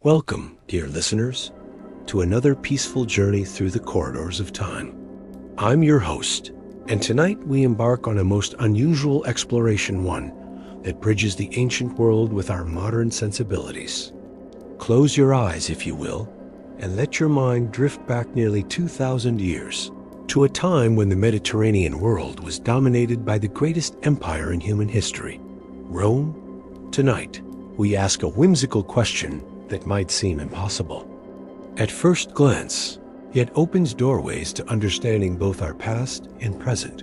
Welcome, dear listeners, to another peaceful journey through the corridors of time. I'm your host, and tonight we embark on a most unusual exploration, one that bridges the ancient world with our modern sensibilities. Close your eyes, if you will, and let your mind drift back nearly 2,000 years to a time when the Mediterranean world was dominated by the greatest empire in human history, Rome. Tonight, we ask a whimsical question that might seem impossible at first glance, yet opens doorways to understanding both our past and present.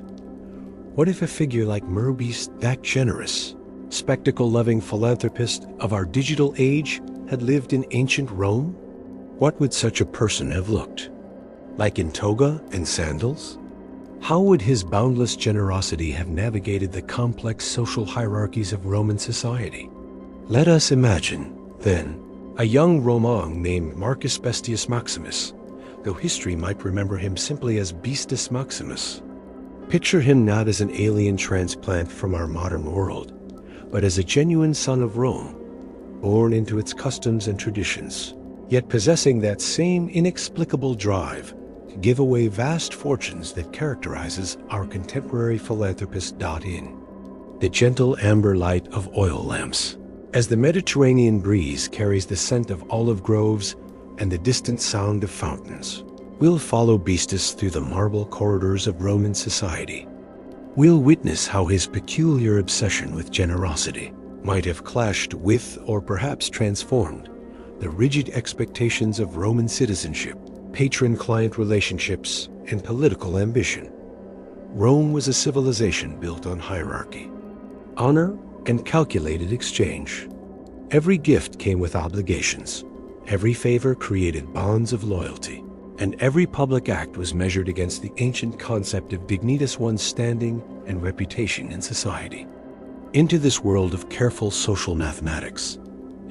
What if a figure like MrBeast, that generous, spectacle-loving philanthropist of our digital age, had lived in ancient Rome? What would such a person have looked like in toga and sandals? How would his boundless generosity have navigated the complex social hierarchies of Roman society? Let us imagine, then, a young Roman named Marcus Bestius Maximus, though history might remember him simply as Beastus Maximus. Picture him not as an alien transplant from our modern world, but as a genuine son of Rome, born into its customs and traditions, yet possessing that same inexplicable drive to give away vast fortunes that characterizes our contemporary philanthropist. In the gentle amber light of oil lamps, as the Mediterranean breeze carries the scent of olive groves and the distant sound of fountains, we'll follow Beastus through the marble corridors of Roman society. We'll witness how his peculiar obsession with generosity might have clashed with, or perhaps transformed, the rigid expectations of Roman citizenship, patron-client relationships, and political ambition. Rome was a civilization built on hierarchy, honor, and calculated exchange. Every gift came with obligations, every favor created bonds of loyalty, and every public act was measured against the ancient concept of dignitas, one's standing and reputation in society. Into this world of careful social mathematics,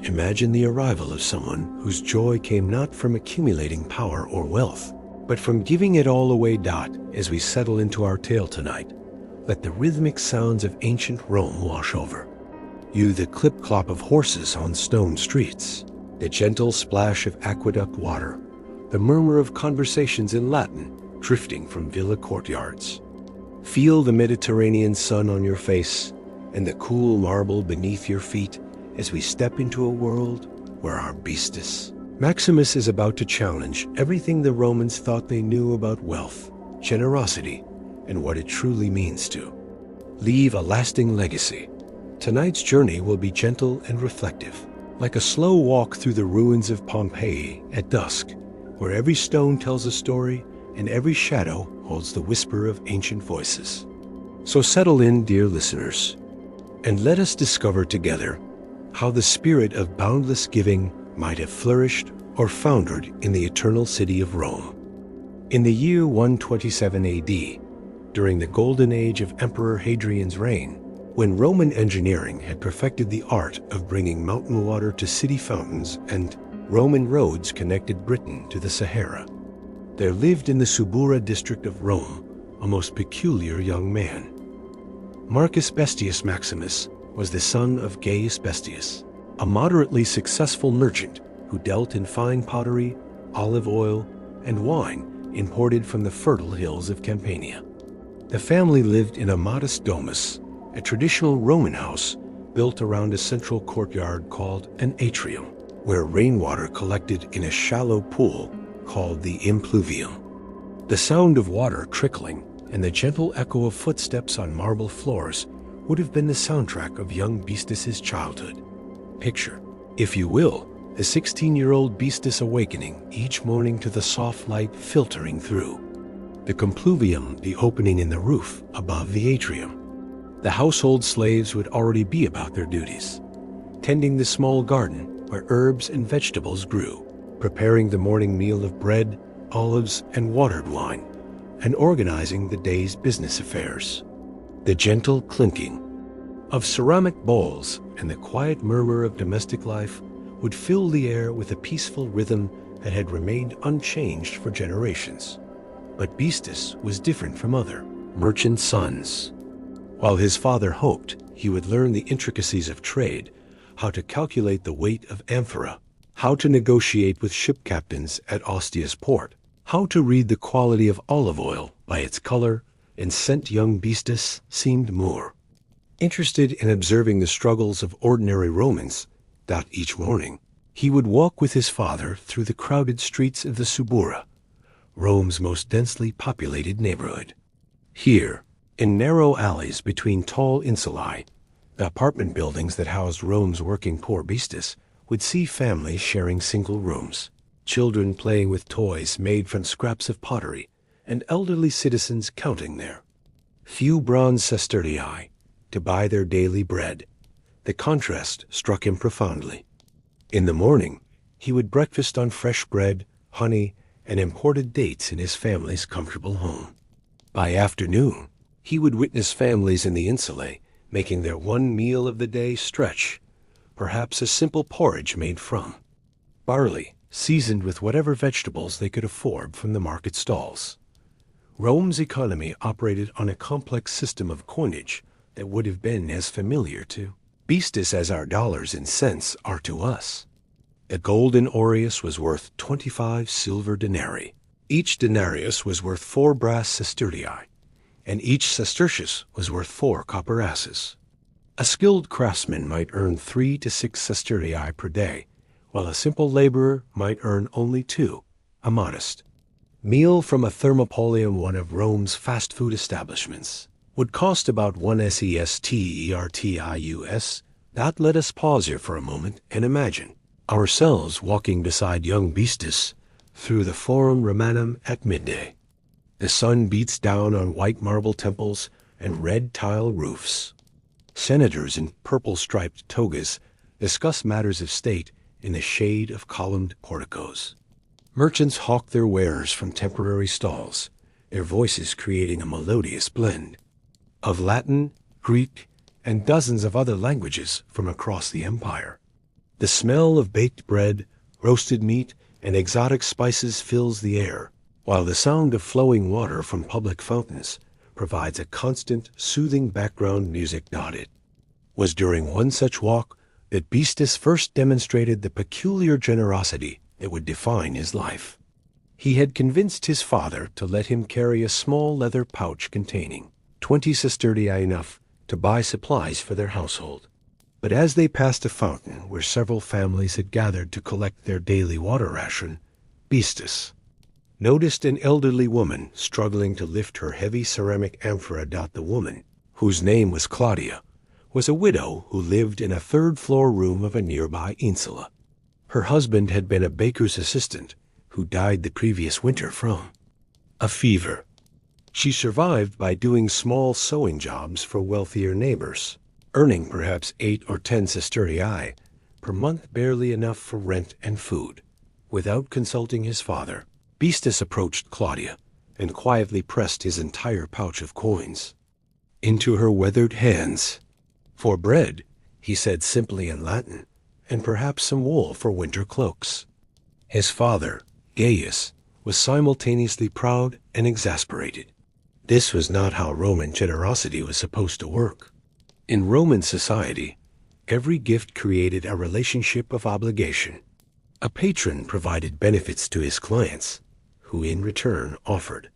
imagine the arrival of someone whose joy came not from accumulating power or wealth, but from giving it all away. As we settle into our tale tonight, let the rhythmic sounds of ancient Rome wash over you, the clip-clop of horses on stone streets, the gentle splash of aqueduct water, the murmur of conversations in Latin drifting from villa courtyards. Feel the Mediterranean sun on your face and the cool marble beneath your feet as we step into a world where our Beastus Maximus is about to challenge everything the Romans thought they knew about wealth, generosity, and what it truly means to leave a lasting legacy. Tonight's journey will be gentle and reflective, like a slow walk through the ruins of Pompeii at dusk, where every stone tells a story and every shadow holds the whisper of ancient voices. So settle in, dear listeners, and let us discover together how the spirit of boundless giving might have flourished or foundered in the eternal city of Rome. In the year 127 AD, during the golden age of Emperor Hadrian's reign, when Roman engineering had perfected the art of bringing mountain water to city fountains and Roman roads connected Britain to the Sahara, there lived in the Subura district of Rome a most peculiar young man. Marcus Bestius Maximus was the son of Gaius Bestius, a moderately successful merchant who dealt in fine pottery, olive oil, and wine imported from the fertile hills of Campania. The family lived in a modest domus, a traditional Roman house built around a central courtyard called an atrium, where rainwater collected in a shallow pool called the impluvium. The sound of water trickling and the gentle echo of footsteps on marble floors would have been the soundtrack of young Beastus's childhood. Picture, if you will, the 16-year-old Beastus awakening each morning to the soft light filtering through the compluvium, the opening in the roof above the atrium. The household slaves would already be about their duties, tending the small garden where herbs and vegetables grew, preparing the morning meal of bread, olives, and watered wine, and organizing the day's business affairs. The gentle clinking of ceramic bowls and the quiet murmur of domestic life would fill the air with a peaceful rhythm that had remained unchanged for generations. But Beastus was different from other merchant sons. While his father hoped he would learn the intricacies of trade, how to calculate the weight of amphora, how to negotiate with ship captains at Ostia's port, how to read the quality of olive oil by its color and scent. Young Beastus seemed more interested in observing the struggles of ordinary Romans. Each morning, he would walk with his father through the crowded streets of the Subura, Rome's most densely populated neighborhood. Here, in narrow alleys between tall insulae, the apartment buildings that housed Rome's working poor, Beastus would see families sharing single rooms, children playing with toys made from scraps of pottery, and elderly citizens counting their few bronze sestertii to buy their daily bread. The contrast struck him profoundly. In the morning, he would breakfast on fresh bread, honey, and imported dates in his family's comfortable home. By afternoon, he would witness families in the insulae making their one meal of the day stretch, perhaps a simple porridge made from barley, seasoned with whatever vegetables they could afford from the market stalls. Rome's economy operated on a complex system of coinage that would have been as familiar to Beastus as our dollars and cents are to us. A golden aureus was worth 25 silver denarii. Each denarius was worth 4 brass sestertii, and each sestertius was worth 4 copper asses. A skilled craftsman might earn 3 to 6 sestertii per day, while a simple laborer might earn only 2, a modest meal from a thermopolium, one of Rome's fast food establishments, would cost about 1 sestertius. Let us pause here for a moment and imagine ourselves walking beside young Beastus through the Forum Romanum at midday. The sun beats down on white marble temples and red tile roofs. Senators in purple-striped togas discuss matters of state in the shade of columned porticos. Merchants hawk their wares from temporary stalls, their voices creating a melodious blend of Latin, Greek, and dozens of other languages from across the empire. The smell of baked bread, roasted meat, and exotic spices fills the air, while the sound of flowing water from public fountains provides a constant, soothing background music. It was during one such walk that Beastus first demonstrated the peculiar generosity that would define his life. He had convinced his father to let him carry a small leather pouch containing 20 sestertii, enough to buy supplies for their household. But as they passed a fountain where several families had gathered to collect their daily water ration, Beastus noticed an elderly woman struggling to lift her heavy ceramic amphora. The woman, whose name was Claudia, was a widow who lived in a third-floor room of a nearby insula. Her husband had been a baker's assistant who died the previous winter from a fever. She survived by doing small sewing jobs for wealthier neighbors, earning perhaps 8 or 10 sestertii per month, barely enough for rent and food. Without consulting his father, Beastus approached Claudia and quietly pressed his entire pouch of coins into her weathered hands. "For bread," he said simply in Latin, "and perhaps some wool for winter cloaks." His father, Gaius, was simultaneously proud and exasperated. This was not how Roman generosity was supposed to work. In Roman society, every gift created a relationship of obligation. A patron provided benefits to his clients, who in return offered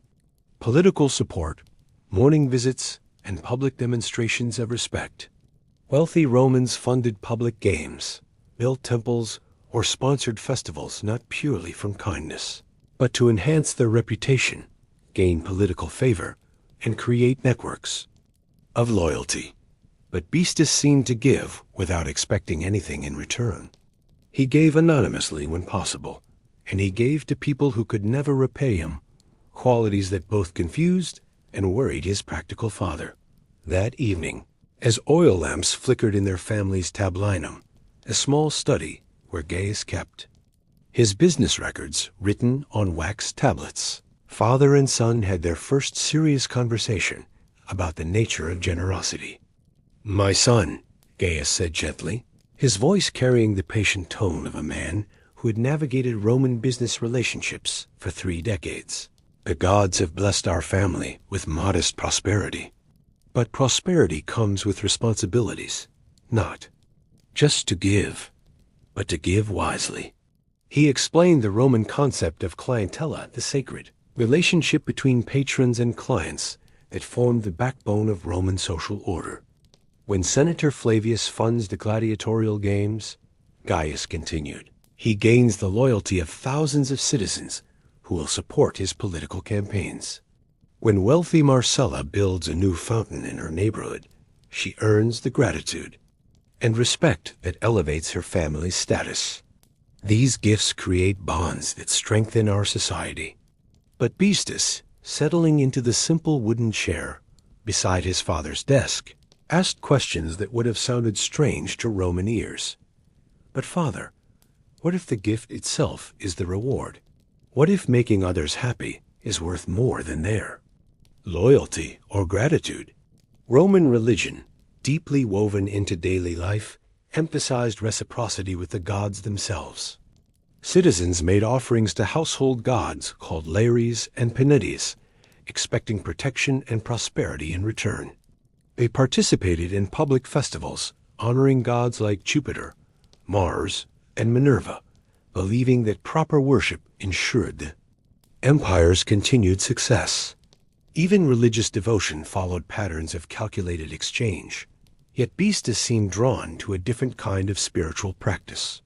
political support, morning visits, and public demonstrations of respect. Wealthy Romans funded public games, built temples, or sponsored festivals not purely from kindness, but to enhance their reputation, gain political favor, and create networks of loyalty. But Beastus seemed to give without expecting anything in return. He gave anonymously when possible, and he gave to people who could never repay him, qualities that both confused and worried his practical father. That evening, as oil lamps flickered in their family's tablinum, a small study where Gaius kept his business records written on wax tablets, father and son had their first serious conversation about the nature of generosity. "My son," Gaius said gently, his voice carrying the patient tone of a man who had navigated Roman business relationships for 3 decades. "The gods have blessed our family with modest prosperity. But prosperity comes with responsibilities, not just to give, but to give wisely. He explained the Roman concept of clientela, the sacred relationship between patrons and clients that formed the backbone of Roman social order. When Senator Flavius funds the gladiatorial games, Gaius continued, he gains the loyalty of thousands of citizens who will support his political campaigns. When wealthy Marcella builds a new fountain in her neighborhood, she earns the gratitude and respect that elevates her family's status. These gifts create bonds that strengthen our society. But Beastus, settling into the simple wooden chair beside his father's desk, asked questions that would have sounded strange to Roman ears. But father, what if the gift itself is the reward? What if making others happy is worth more than their loyalty or gratitude? Roman religion, deeply woven into daily life, emphasized reciprocity with the gods themselves. Citizens made offerings to household gods called lares and penetes, expecting protection and prosperity in return. They participated in public festivals, honoring gods like Jupiter, Mars, and Minerva, believing that proper worship ensured the empire's continued success. Even religious devotion followed patterns of calculated exchange. Yet Beastus seemed drawn to a different kind of spiritual practice.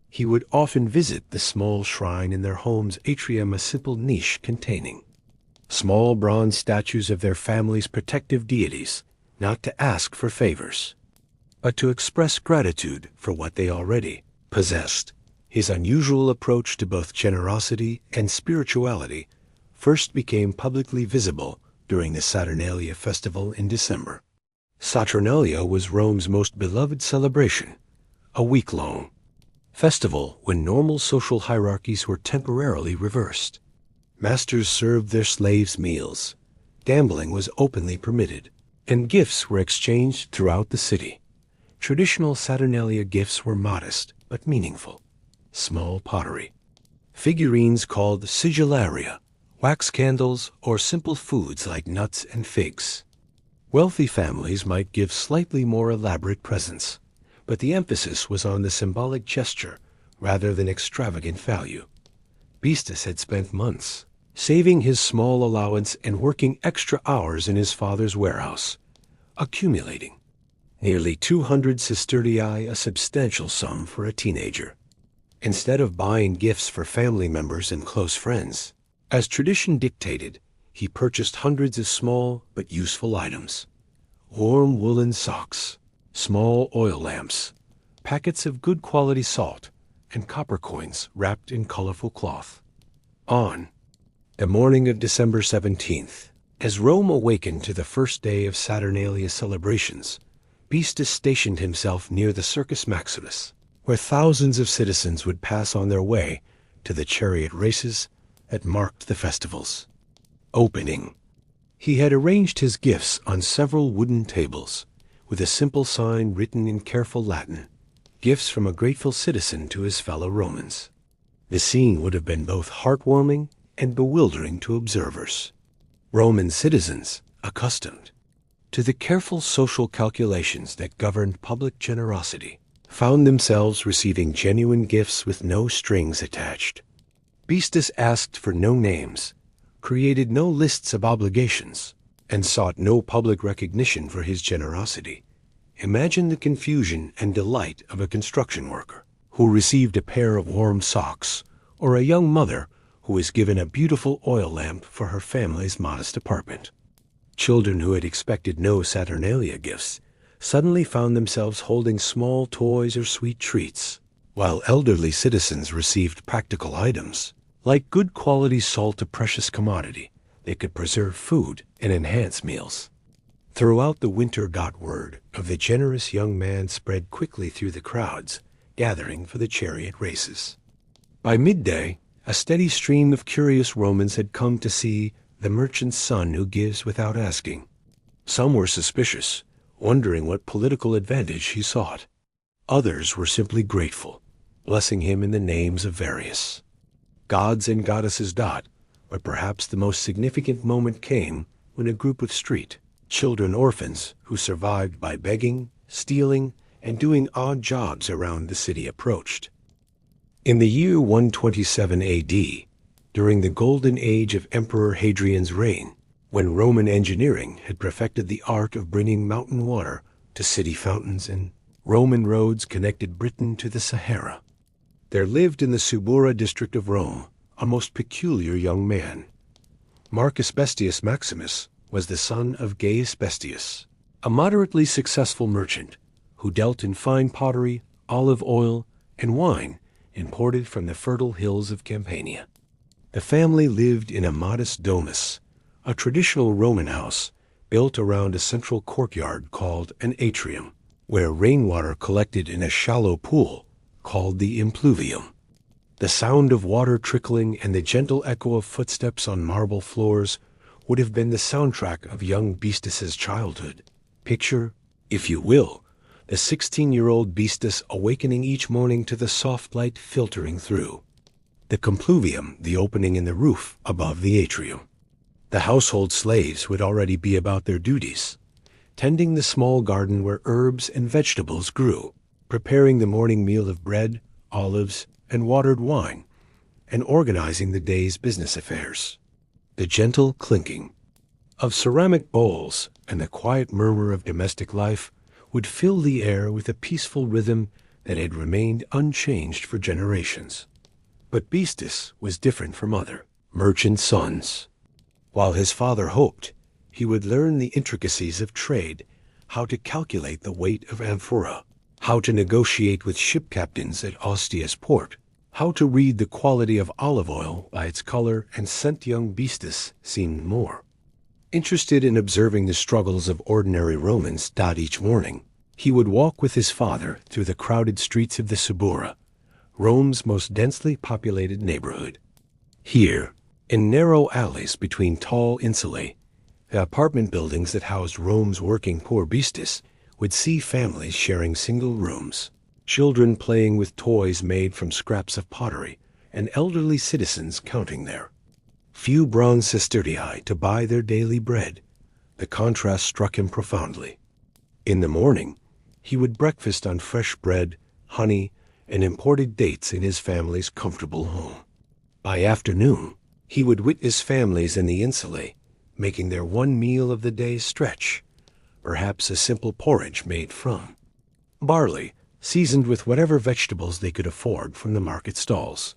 He would often visit the small shrine in their home's atrium, a simple niche containing small bronze statues of their family's protective deities, not to ask for favors, but to express gratitude for what they already possessed. His unusual approach to both generosity and spirituality first became publicly visible during the Saturnalia festival in December. Saturnalia was Rome's most beloved celebration, a week-long festival when normal social hierarchies were temporarily reversed. Masters served their slaves meals, gambling was openly permitted, and gifts were exchanged throughout the city. Traditional Saturnalia gifts were modest but meaningful. Small pottery, figurines called sigillaria, wax candles, or simple foods like nuts and figs. Wealthy families might give slightly more elaborate presents, but the emphasis was on the symbolic gesture rather than extravagant value. Beastus had spent months saving his small allowance and working extra hours in his father's warehouse, accumulating nearly 200 sestertii, a substantial sum for a teenager. Instead of buying gifts for family members and close friends, as tradition dictated, he purchased hundreds of small but useful items: warm woolen socks, small oil lamps, packets of good quality salt, and copper coins wrapped in colorful cloth. On the morning of December 17th, as Rome awakened to the first day of Saturnalia celebrations, Beastus stationed himself near the Circus Maximus, where thousands of citizens would pass on their way to the chariot races that marked the festival's opening. He had arranged his gifts on several wooden tables, with a simple sign written in careful Latin, "Gifts from a grateful citizen to his fellow Romans." The scene would have been both heartwarming and bewildering to observers. Roman citizens, accustomed to the careful social calculations that governed public generosity, found themselves receiving genuine gifts with no strings attached. Beastus asked for no names, created no lists of obligations, and sought no public recognition for his generosity. Imagine the confusion and delight of a construction worker who received a pair of warm socks, or a young mother who was given a beautiful oil lamp for her family's modest apartment. Children who had expected no Saturnalia gifts suddenly found themselves holding small toys or sweet treats, while elderly citizens received practical items, like good quality salt, a precious commodity that could preserve food and enhance meals. Throughout the winter got word of the generous young man spread quickly through the crowds gathering for the chariot races. By midday, a steady stream of curious Romans had come to see the merchant's son who gives without asking. Some were suspicious, wondering what political advantage he sought. Others were simply grateful, blessing him in the names of various gods and goddesses. But perhaps the most significant moment came when a group of street children, orphans who survived by begging, stealing, and doing odd jobs around the city, approached In the year 127 AD, during the golden age of Emperor Hadrian's reign, when Roman engineering had perfected the art of bringing mountain water to city fountains and Roman roads connected Britain to the Sahara, there lived in the Subura district of Rome a most peculiar young man. Marcus Bestius Maximus was the son of Gaius Bestius, a moderately successful merchant who dealt in fine pottery, olive oil, and wine imported from the fertile hills of Campania. The family lived in a modest domus, a traditional Roman house built around a central courtyard called an atrium, where rainwater collected in a shallow pool called the impluvium. The sound of water trickling and the gentle echo of footsteps on marble floors would have been the soundtrack of young Beastus's childhood. Picture, if you will, the 16-year-old Beastus awakening each morning to the soft light filtering through the compluvium, the opening in the roof above the atrium. The household slaves would already be about their duties, tending the small garden where herbs and vegetables grew, preparing the morning meal of bread, olives, and watered wine, and organizing the day's business affairs. The gentle clinking of ceramic bowls and the quiet murmur of domestic life would fill the air with a peaceful rhythm that had remained unchanged for generations. But Beastus was different from other merchant sons. While his father hoped he would learn the intricacies of trade, how to calculate the weight of amphora, how to negotiate with ship captains at Ostia's port, how to read the quality of olive oil by its color and scent, young Beastus seemed more interested in observing the struggles of ordinary Romans. Each morning, he would walk with his father through the crowded streets of the Subura, Rome's most densely populated neighborhood. Here, in narrow alleys between tall insulae, the apartment buildings that housed Rome's working poor, Beastus would see families sharing single rooms, children playing with toys made from scraps of pottery, and elderly citizens counting their few bronze sestertii to buy their daily bread. The contrast struck him profoundly. In the morning, he would breakfast on fresh bread, honey, and imported dates in his family's comfortable home. By afternoon, he would witness families in the insulae making their one meal of the day's stretch, perhaps a simple porridge made from barley, seasoned with whatever vegetables they could afford from the market stalls.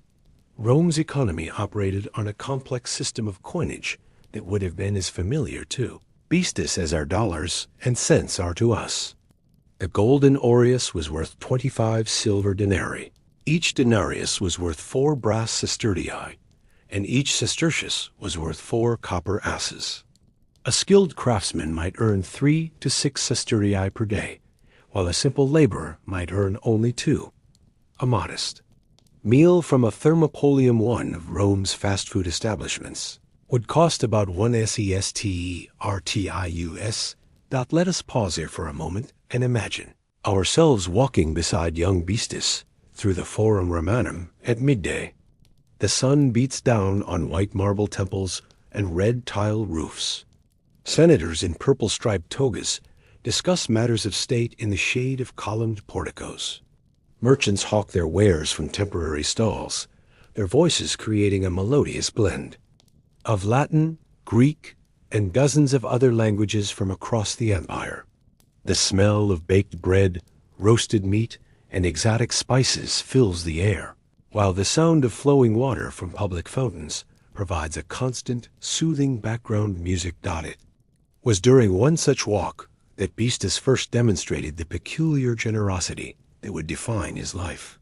Rome's economy operated on a complex system of coinage that would have been as familiar to Beastus as our dollars and cents are to us. The golden aureus was worth 25 silver denarii. Each denarius was worth 4 brass sestertii, and each sestertius was worth 4 copper asses. A skilled craftsman might earn 3 to 6 sestertii per day, while a simple laborer might earn only 2. A modest meal from a thermopolium, one of Rome's fast food establishments, would cost about 1 sestertius. Let us pause here for a moment and imagine ourselves walking beside young Beastus through the Forum Romanum at midday. The sun beats down on white marble temples and red tile roofs. Senators in purple-striped togas discuss matters of state in the shade of columned porticos. Merchants hawk their wares from temporary stalls, their voices creating a melodious blend of Latin, Greek, and dozens of other languages from across the empire. The smell of baked bread, roasted meat, and exotic spices fills the air, while the sound of flowing water from public fountains provides a constant, soothing background music. It was during one such walk that Beastus first demonstrated the peculiar generosity that would define his life.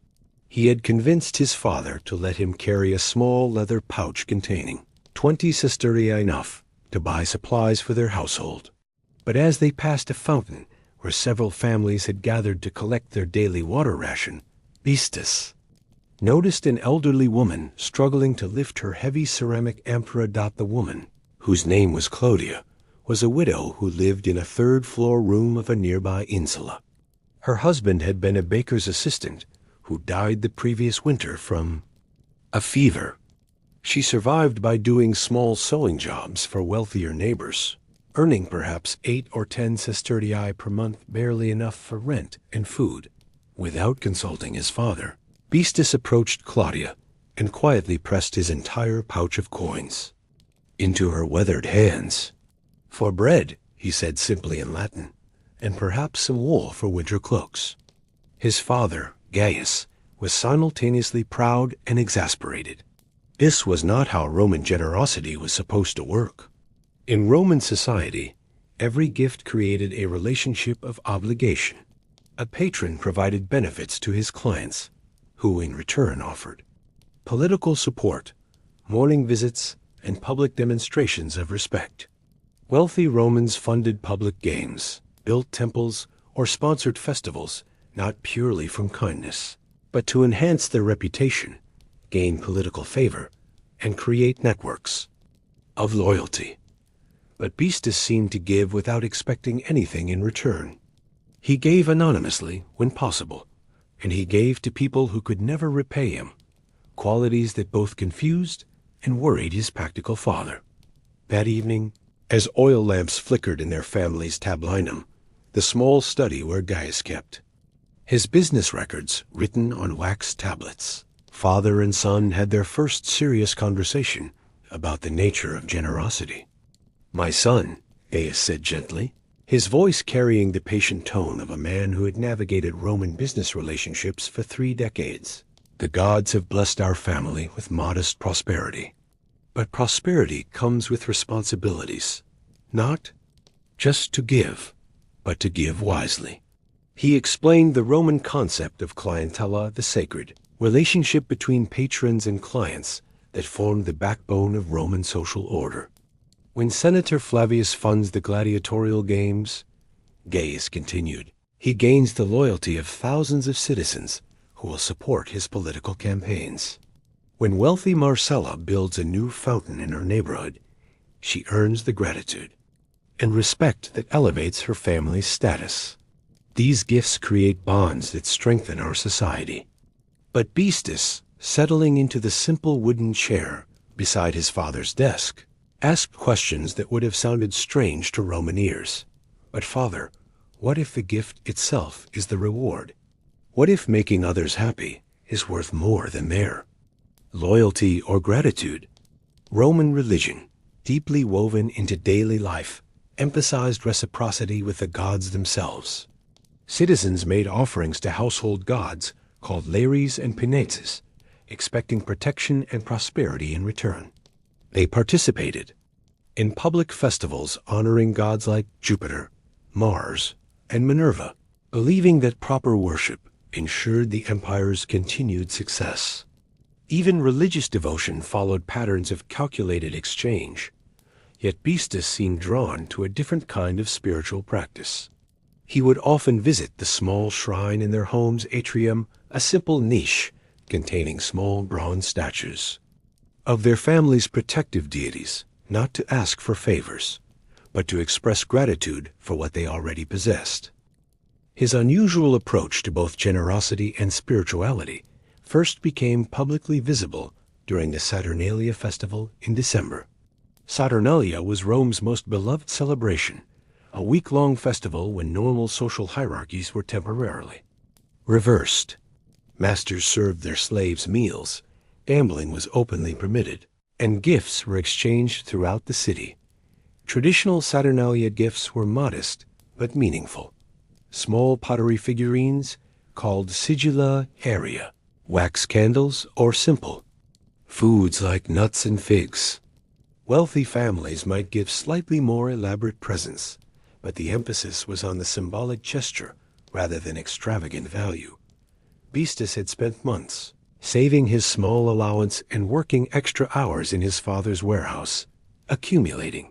He had convinced his father to let him carry a small leather pouch containing 20 sestertii, enough to buy supplies for their household. But as they passed a fountain where several families had gathered to collect their daily water ration, Beastus noticed an elderly woman struggling to lift her heavy ceramic amphora. The woman, whose name was Clodia, was a widow who lived in a third-floor room of a nearby insula. Her husband had been a baker's assistant who died the previous winter from a fever. She survived by doing small sewing jobs for wealthier neighbors, earning perhaps 8 or 10 sestertii per month, barely enough for rent and food. Without consulting his father, Beastus approached Claudia and quietly pressed his entire pouch of coins into her weathered hands. "For bread," he said simply in Latin, "and perhaps some wool for winter cloaks." His father, Gaius, was simultaneously proud and exasperated. This was not how Roman generosity was supposed to work. In Roman society, every gift created a relationship of obligation. A patron provided benefits to his clients, who in return offered political support, morning visits, and public demonstrations of respect. Wealthy Romans funded public games, built temples, or sponsored festivals not purely from kindness, but to enhance their reputation, gain political favor, and create networks of loyalty. But Beastus seemed to give without expecting anything in return. He gave anonymously when possible, and he gave to people who could never repay him, qualities that both confused and worried his practical father. That evening, as oil lamps flickered in their family's tablinum, the small study where Gaius kept his business records written on wax tablets, father and son had their first serious conversation about the nature of generosity. "My son," Gaius said gently, his voice carrying the patient tone of a man who had navigated Roman business relationships for 3 decades. "The gods have blessed our family with modest prosperity. But prosperity comes with responsibilities, not just to give, but to give wisely." He explained the Roman concept of clientela, the sacred relationship between patrons and clients that formed the backbone of Roman social order. "When Senator Flavius funds the gladiatorial games," Gaius continued, "he gains the loyalty of thousands of citizens who will support his political campaigns. When wealthy Marcella builds a new fountain in her neighborhood, she earns the gratitude and respect that elevates her family's status. These gifts create bonds that strengthen our society." But Beastus, settling into the simple wooden chair beside his father's desk, asked questions that would have sounded strange to Roman ears. "But father, what if the gift itself is the reward? What if making others happy is worth more than their loyalty or gratitude?" Roman religion, deeply woven into daily life, emphasized reciprocity with the gods themselves. Citizens made offerings to household gods called lares and penates, expecting protection and prosperity in return. They participated in public festivals honoring gods like Jupiter, Mars, and Minerva, believing that proper worship ensured the empire's continued success. Even religious devotion followed patterns of calculated exchange, yet Beastus seemed drawn to a different kind of spiritual practice. He would often visit the small shrine in their home's atrium, a simple niche containing small bronze statues of their family's protective deities, not to ask for favors, but to express gratitude for what they already possessed. His unusual approach to both generosity and spirituality first became publicly visible during the Saturnalia festival in December. Saturnalia was Rome's most beloved celebration, a week-long festival when normal social hierarchies were temporarily reversed. Masters served their slaves meals, gambling was openly permitted, and gifts were exchanged throughout the city. Traditional Saturnalia gifts were modest but meaningful. Small pottery figurines called sigilla aerea, wax candles, or simple foods like nuts and figs. Wealthy families might give slightly more elaborate presents, but the emphasis was on the symbolic gesture rather than extravagant value. Beastus had spent months saving his small allowance and working extra hours in his father's warehouse, accumulating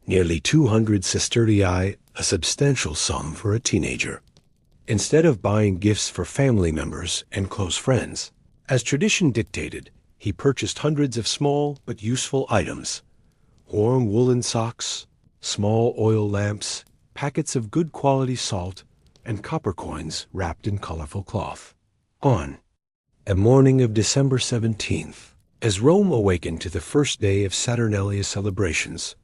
nearly 200 sestertii, a substantial sum for a teenager. Instead of buying gifts for family members and close friends, as tradition dictated, he purchased hundreds of small but useful items: warm woolen socks, small oil lamps, packets of good quality salt, and copper coins wrapped in colorful cloth. On a morning of December 17th, as Rome awakened to the first day of Saturnalia celebrations,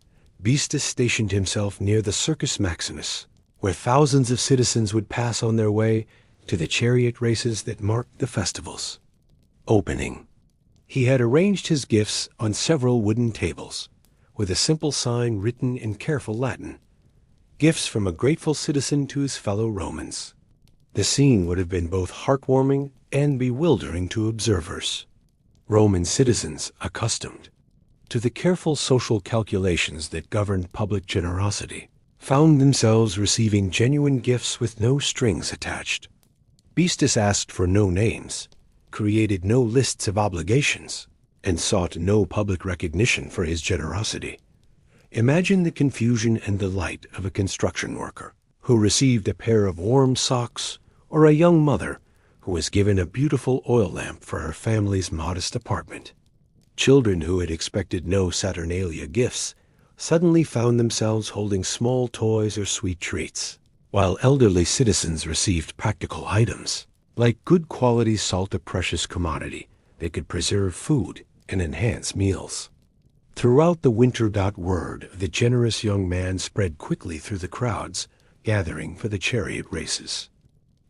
Beastus stationed himself near the Circus Maximus, where thousands of citizens would pass on their way to the chariot races that marked the festivals. Opening. He had arranged his gifts on several wooden tables, with a simple sign written in careful Latin, "Gifts from a grateful citizen to his fellow Romans." The scene would have been both heartwarming and bewildering to observers. Roman citizens, accustomed to the careful social calculations that governed public generosity, found themselves receiving genuine gifts with no strings attached. Beastus asked for no names, created no lists of obligations, and sought no public recognition for his generosity. Imagine the confusion and delight of a construction worker who received a pair of warm socks, or a young mother who was given a beautiful oil lamp for her family's modest apartment. Children who had expected no Saturnalia gifts suddenly found themselves holding small toys or sweet treats, while elderly citizens received practical items. Like good quality salt, a precious commodity that could preserve food and enhance meals. Throughout the winter, word of the generous young man spread quickly through the crowds gathering for the chariot races.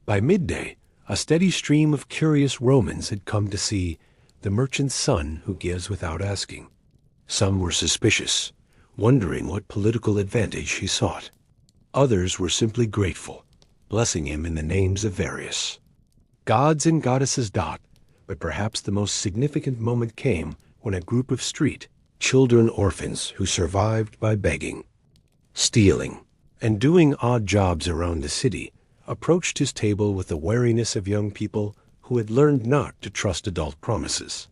By midday, a steady stream of curious Romans had come to see the merchant's son who gives without asking. Some were suspicious, wondering what political advantage he sought. Others were simply grateful, blessing him in the names of various gods and goddesses. But perhaps the most significant moment came when a group of street children, orphans who survived by begging, stealing, and doing odd jobs around the city, approached his table with the wariness of young people who had learned not to trust adult promises.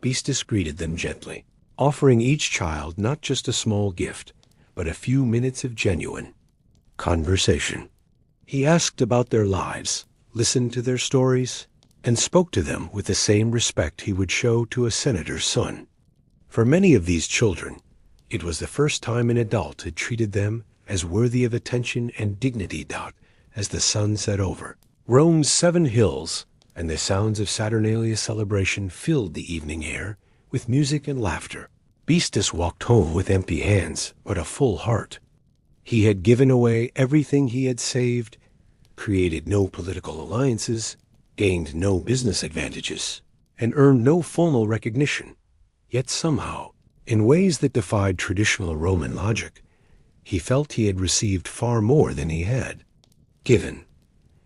Beastus greeted them gently, offering each child not just a small gift, but a few minutes of genuine conversation. He asked about their lives, listened to their stories, and spoke to them with the same respect he would show to a senator's son. For many of these children, it was the first time an adult had treated them as worthy of attention and dignity. As the sun set over Rome's 7 hills, and the sounds of Saturnalia celebration filled the evening air with music and laughter, Beastus walked home with empty hands but a full heart. He had given away everything he had saved, created no political alliances, gained no business advantages, and earned no formal recognition. Yet somehow, in ways that defied traditional Roman logic, he felt he had received far more than he had given.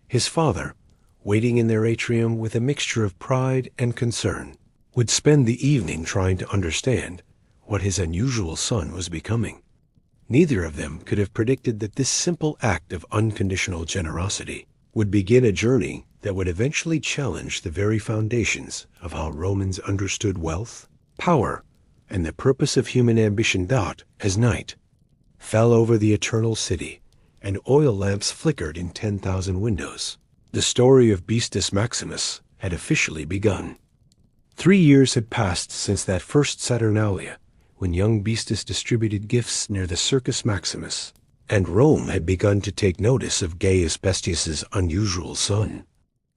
His father, waiting in their atrium with a mixture of pride and concern, would spend the evening trying to understand what his unusual son was becoming. Neither of them could have predicted that this simple act of unconditional generosity would begin a journey that would eventually challenge the very foundations of how Romans understood wealth, power, and the purpose of human ambition. As night fell over the eternal city and oil lamps flickered in 10,000 windows, the story of Beastus Maximus had officially begun. 3 years had passed since that first Saturnalia, when young Beastus distributed gifts near the Circus Maximus, and Rome had begun to take notice of Gaius Bestius's unusual son.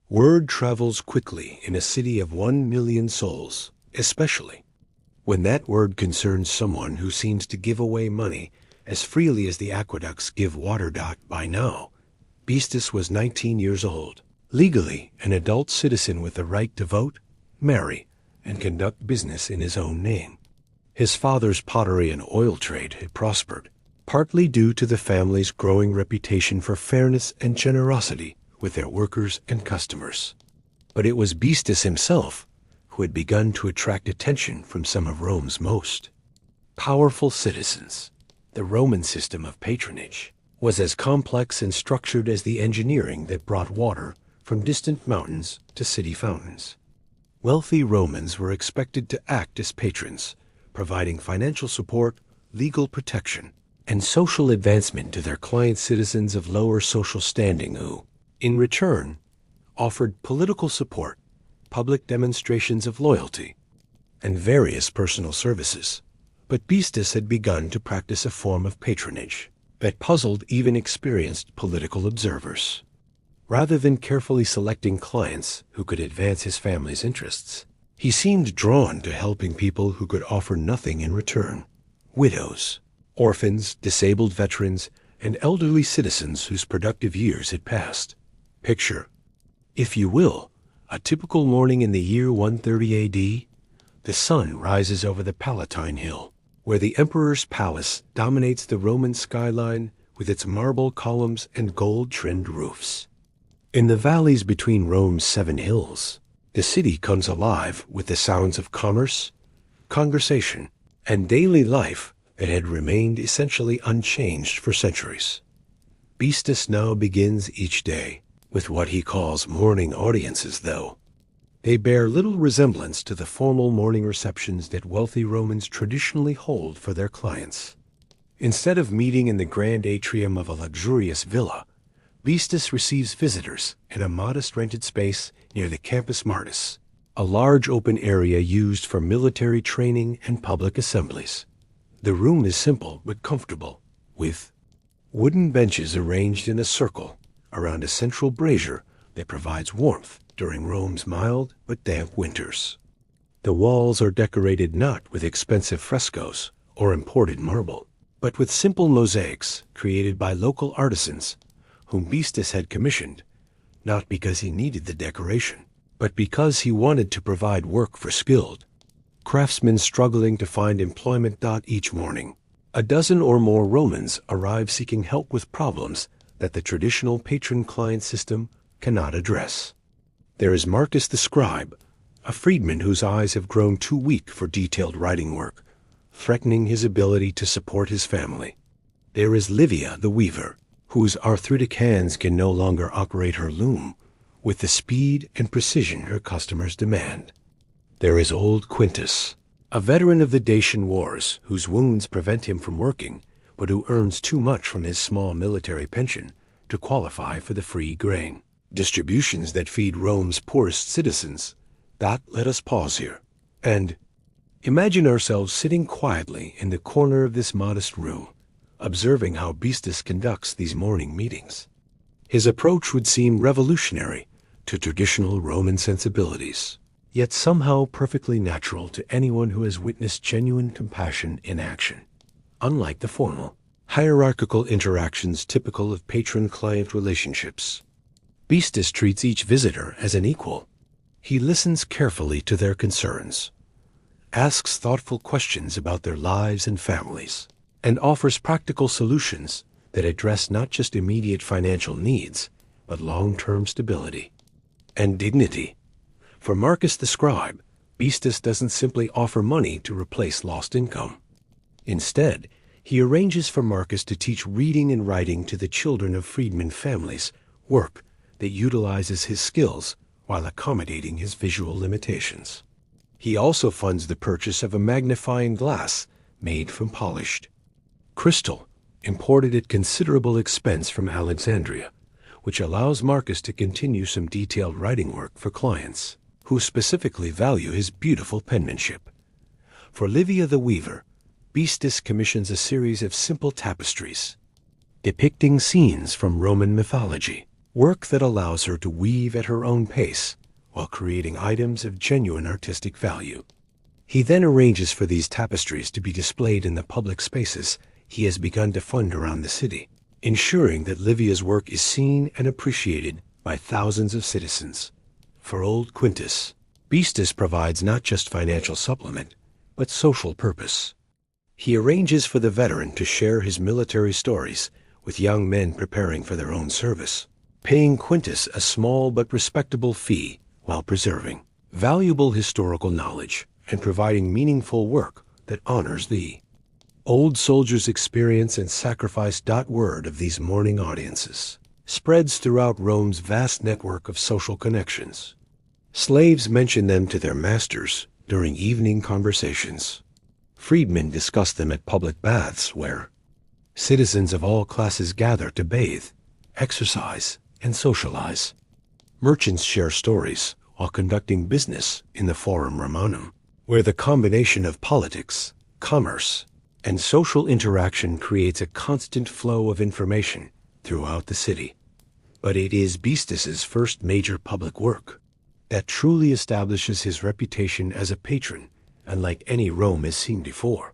Word travels quickly in a city of 1 million souls, especially when that word concerns someone who seems to give away money as freely as the aqueducts give water. By now, Beastus was 19 years old, legally an adult citizen with the right to vote, marry, and conduct business in his own name. His father's pottery and oil trade had prospered, partly due to the family's growing reputation for fairness and generosity with their workers and customers. But it was Beastus himself who had begun to attract attention from some of Rome's most powerful citizens. The Roman system of patronage was as complex and structured as the engineering that brought water from distant mountains to city fountains. Wealthy Romans were expected to act as patrons, providing financial support, legal protection, and social advancement to their client citizens of lower social standing who, in return, offered political support, public demonstrations of loyalty, and various personal services. But Beastus had begun to practice a form of patronage that puzzled even experienced political observers. Rather than carefully selecting clients who could advance his family's interests, he seemed drawn to helping people who could offer nothing in return: widows, orphans, disabled veterans, and elderly citizens whose productive years had passed. Picture, if you will, A typical morning in the year 130 AD, the sun rises over the Palatine Hill, where the emperor's palace dominates the Roman skyline with its marble columns and gold-trimmed roofs. In the valleys between Rome's 7 hills, the city comes alive with the sounds of commerce, conversation, and daily life that had remained essentially unchanged for centuries. Beastus now begins each day with what he calls morning audiences, though. They bear little resemblance to the formal morning receptions that wealthy Romans traditionally hold for their clients. Instead of meeting in the grand atrium of a luxurious villa, Beastus receives visitors in a modest rented space near the Campus Martis, a large open area used for military training and public assemblies. The room is simple but comfortable, with wooden benches arranged in a circle around a central brazier that provides warmth during Rome's mild but damp winters. The walls are decorated not with expensive frescoes or imported marble, but with simple mosaics created by local artisans whom Beastus had commissioned, not because he needed the decoration, but because he wanted to provide work for skilled craftsmen struggling to find employment. Each morning, a dozen or more Romans arrive seeking help with problems that the traditional patron-client system cannot address. There is Marcus the scribe, a freedman whose eyes have grown too weak for detailed writing work, threatening his ability to support his family. There is Livia the weaver, whose arthritic hands can no longer operate her loom with the speed and precision her customers demand. There is old Quintus, a veteran of the Dacian Wars whose wounds prevent him from working, but who earns too much from his small military pension to qualify for the free grain distributions that feed Rome's poorest citizens. Let us pause here and imagine ourselves sitting quietly in the corner of this modest room, observing how Beastus conducts these morning meetings. His approach would seem revolutionary to traditional Roman sensibilities, yet somehow perfectly natural to anyone who has witnessed genuine compassion in action. Unlike the formal, hierarchical interactions typical of patron-client relationships, Beastus treats each visitor as an equal. He listens carefully to their concerns, asks thoughtful questions about their lives and families, and offers practical solutions that address not just immediate financial needs, but long-term stability and dignity. For Marcus the scribe, Beastus doesn't simply offer money to replace lost income. Instead, he arranges for Marcus to teach reading and writing to the children of freedmen families, work that utilizes his skills while accommodating his visual limitations. He also funds the purchase of a magnifying glass made from polished crystal, imported at considerable expense from Alexandria, which allows Marcus to continue some detailed writing work for clients who specifically value his beautiful penmanship. For Livia the weaver, Beastus commissions a series of simple tapestries depicting scenes from Roman mythology, work that allows her to weave at her own pace while creating items of genuine artistic value. He then arranges for these tapestries to be displayed in the public spaces he has begun to fund around the city, ensuring that Livia's work is seen and appreciated by thousands of citizens. For old Quintus, Beastus provides not just financial supplement, but social purpose. He arranges for the veteran to share his military stories with young men preparing for their own service, paying Quintus a small but respectable fee while preserving valuable historical knowledge and providing meaningful work that honors the old soldier's experience and sacrifice. Word of these morning audiences spreads throughout Rome's vast network of social connections. Slaves mention them to their masters during evening conversations. Freedmen discuss them at public baths where citizens of all classes gather to bathe, exercise, and socialize. Merchants share stories while conducting business in the Forum Romanum, where the combination of politics, commerce, and social interaction creates a constant flow of information throughout the city. But it is Beastus's first major public work that truly establishes his reputation as a patron unlike any Rome has seen before.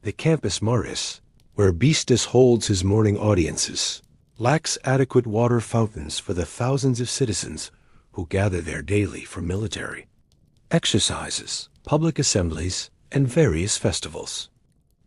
The Campus Martis, where Beastus holds his morning audiences, lacks adequate water fountains for the thousands of citizens who gather there daily for military exercises, public assemblies, and various festivals.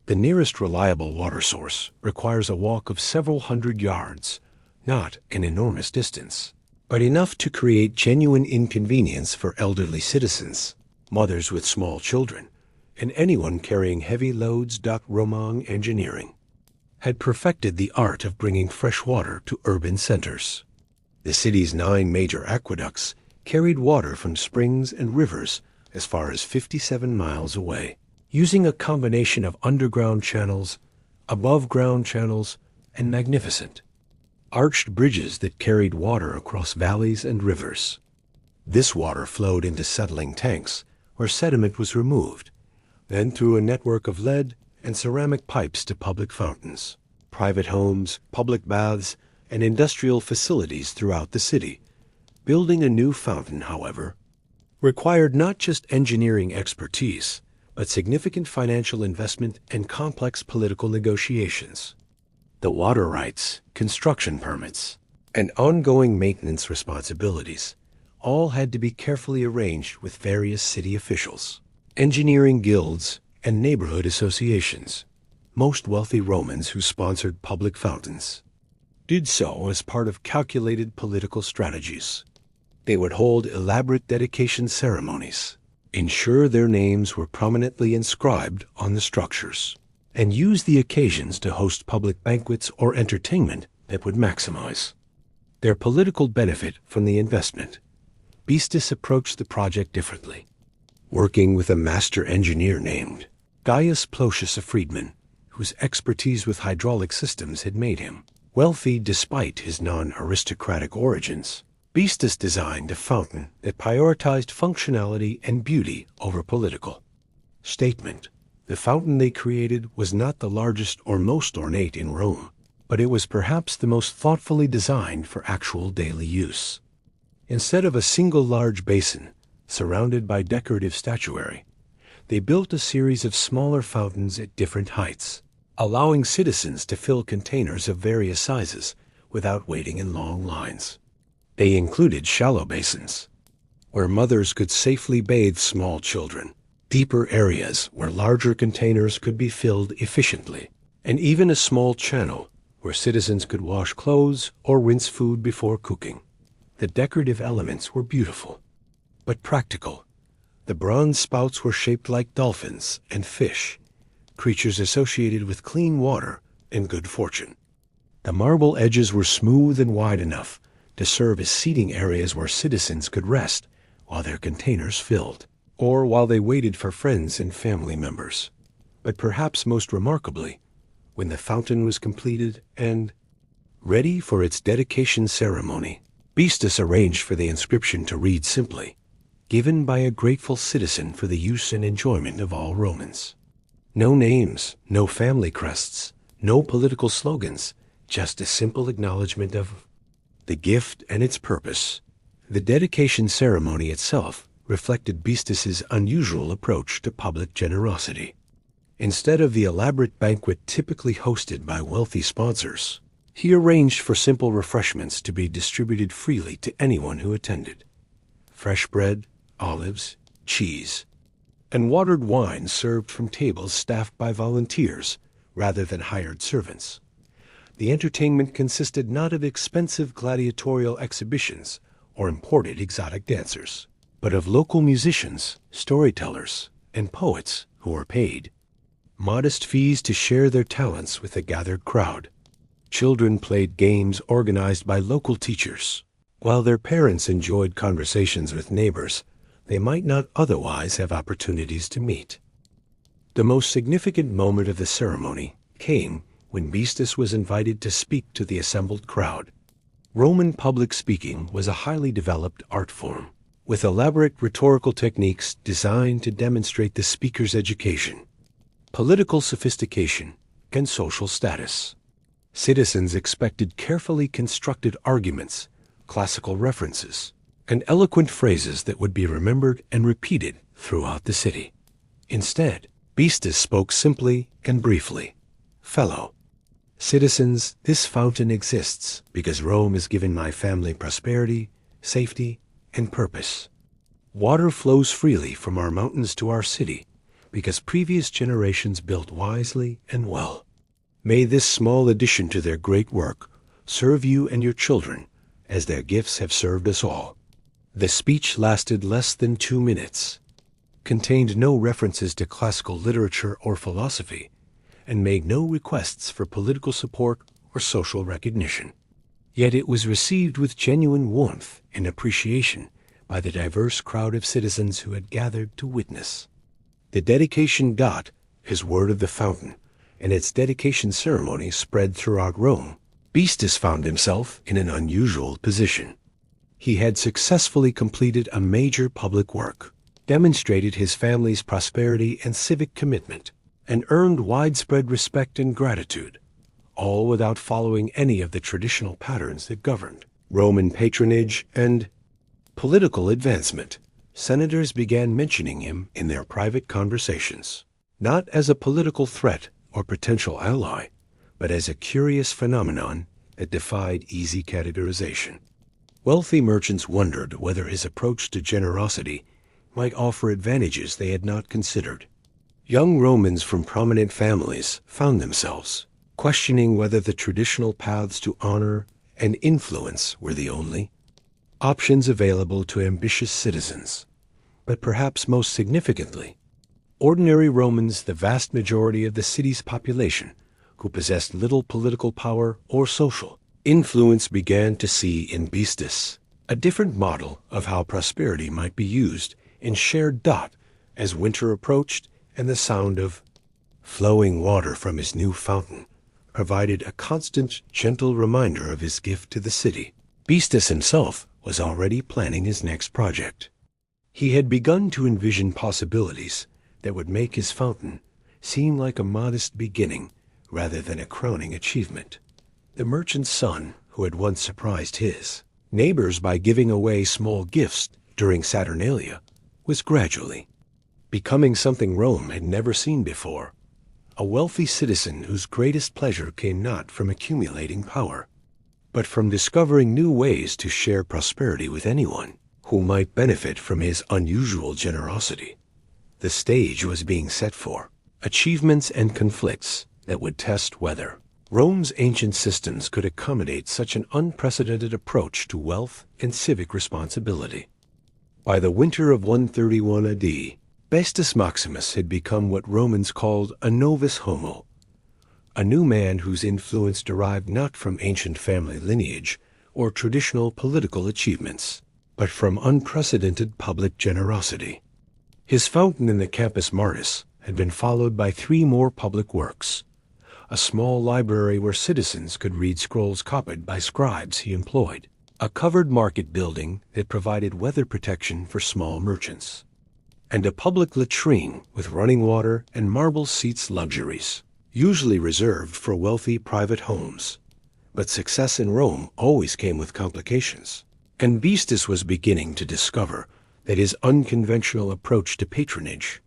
The nearest reliable water source requires a walk of several hundred yards, not an enormous distance, but enough to create genuine inconvenience for elderly citizens, mothers with small children, and anyone carrying heavy loads. Romang engineering had perfected the art of bringing fresh water to urban centers. The city's 9 major aqueducts carried water from springs and rivers as far as 57 miles away, using a combination of underground channels, above-ground channels, and magnificent arched bridges that carried water across valleys and rivers. This water flowed into settling tanks where sediment was removed, then through a network of lead and ceramic pipes to public fountains, private homes, public baths, and industrial facilities throughout the city. Building a new fountain, however, required not just engineering expertise, but significant financial investment and complex political negotiations. The water rights, construction permits, and ongoing maintenance responsibilities all had to be carefully arranged with various city officials, engineering guilds, and neighborhood associations. Most wealthy Romans who sponsored public fountains did so as part of calculated political strategies. They would hold elaborate dedication ceremonies, ensure their names were prominently inscribed on the structures, and use the occasions to host public banquets or entertainment that would maximize their political benefit from the investment. Beastus approached the project differently, working with a master engineer named Gaius Plotius, a freedman, whose expertise with hydraulic systems had made him wealthy despite his non-aristocratic origins. Beastus designed a fountain that prioritized functionality and beauty over political statement. The fountain they created was not the largest or most ornate in Rome, but it was perhaps the most thoughtfully designed for actual daily use. Instead of a single large basin surrounded by decorative statuary, they built a series of smaller fountains at different heights, allowing citizens to fill containers of various sizes without waiting in long lines. They included shallow basins, where mothers could safely bathe small children, deeper areas where larger containers could be filled efficiently, and even a small channel where citizens could wash clothes or rinse food before cooking. The decorative elements were beautiful, but practical. The bronze spouts were shaped like dolphins and fish, creatures associated with clean water and good fortune. The marble edges were smooth and wide enough to serve as seating areas where citizens could rest while their containers filled, or while they waited for friends and family members. But perhaps most remarkably, when the fountain was completed and ready for its dedication ceremony, Beastus arranged for the inscription to read simply, "Given by a grateful citizen for the use and enjoyment of all Romans." No names, no family crests, no political slogans, just a simple acknowledgement of the gift and its purpose. The dedication ceremony itself reflected Beastus's unusual approach to public generosity. Instead of the elaborate banquet typically hosted by wealthy sponsors, he arranged for simple refreshments to be distributed freely to anyone who attended. Fresh bread, olives, cheese, and watered wine served from tables staffed by volunteers rather than hired servants. The entertainment consisted not of expensive gladiatorial exhibitions or imported exotic dancers, but of local musicians, storytellers, and poets who were paid modest fees to share their talents with the gathered crowd. Children played games organized by local teachers, while their parents enjoyed conversations with neighbors they might not otherwise have opportunities to meet. The most significant moment of the ceremony came when Beastus was invited to speak to the assembled crowd. Roman public speaking was a highly developed art form, with elaborate rhetorical techniques designed to demonstrate the speaker's education, political sophistication, and social status. Citizens expected carefully constructed arguments, classical references, and eloquent phrases that would be remembered and repeated throughout the city. Instead, Beastus spoke simply and briefly. "Fellow citizens, this fountain exists because Rome has given my family prosperity, safety, and purpose. Water flows freely from our mountains to our city because previous generations built wisely and well. May this small addition to their great work serve you and your children as their gifts have served us all. The speech lasted less than 2 minutes, contained no references to classical literature or philosophy, and made no requests for political support or social recognition. Yet it was received with genuine warmth and appreciation by the diverse crowd of citizens who had gathered to witness. The dedication got his word of the fountain, and its dedication ceremony spread throughout Rome. Beastus found himself in an unusual position. He had successfully completed a major public work, demonstrated his family's prosperity and civic commitment, and earned widespread respect and gratitude, all without following any of the traditional patterns that governed Roman patronage and political advancement. Senators began mentioning him in their private conversations, not as a political threat or potential ally, but as a curious phenomenon that defied easy categorization. Wealthy merchants wondered whether his approach to generosity might offer advantages they had not considered. Young Romans from prominent families found themselves questioning whether the traditional paths to honor and influence were the only options available to ambitious citizens. But perhaps most significantly, ordinary Romans, the vast majority of the city's population, who possessed little political power or social influence, began to see in Beastus a different model of how prosperity might be used and shared. As winter approached and the sound of flowing water from his new fountain provided a constant, gentle reminder of his gift to the city, Beastus himself was already planning his next project. He had begun to envision possibilities that would make his fountain seem like a modest beginning rather than a crowning achievement. The merchant's son, who had once surprised his neighbors by giving away small gifts during Saturnalia, was gradually becoming something Rome had never seen before, a wealthy citizen whose greatest pleasure came not from accumulating power, but from discovering new ways to share prosperity with anyone who might benefit from his unusual generosity. The stage was being set for achievements and conflicts that would test whether Rome's ancient systems could accommodate such an unprecedented approach to wealth and civic responsibility. By the winter of 131 AD, Bestus Maximus had become what Romans called a novus homo, a new man whose influence derived not from ancient family lineage or traditional political achievements, but from unprecedented public generosity. His fountain in the Campus Martis had been followed by 3 more public works: a small library where citizens could read scrolls copied by scribes he employed, a covered market building that provided weather protection for small merchants, and a public latrine with running water and marble seats, luxuries usually reserved for wealthy private homes. But success in Rome always came with complications, and Beastus was beginning to discover that his unconventional approach to patronage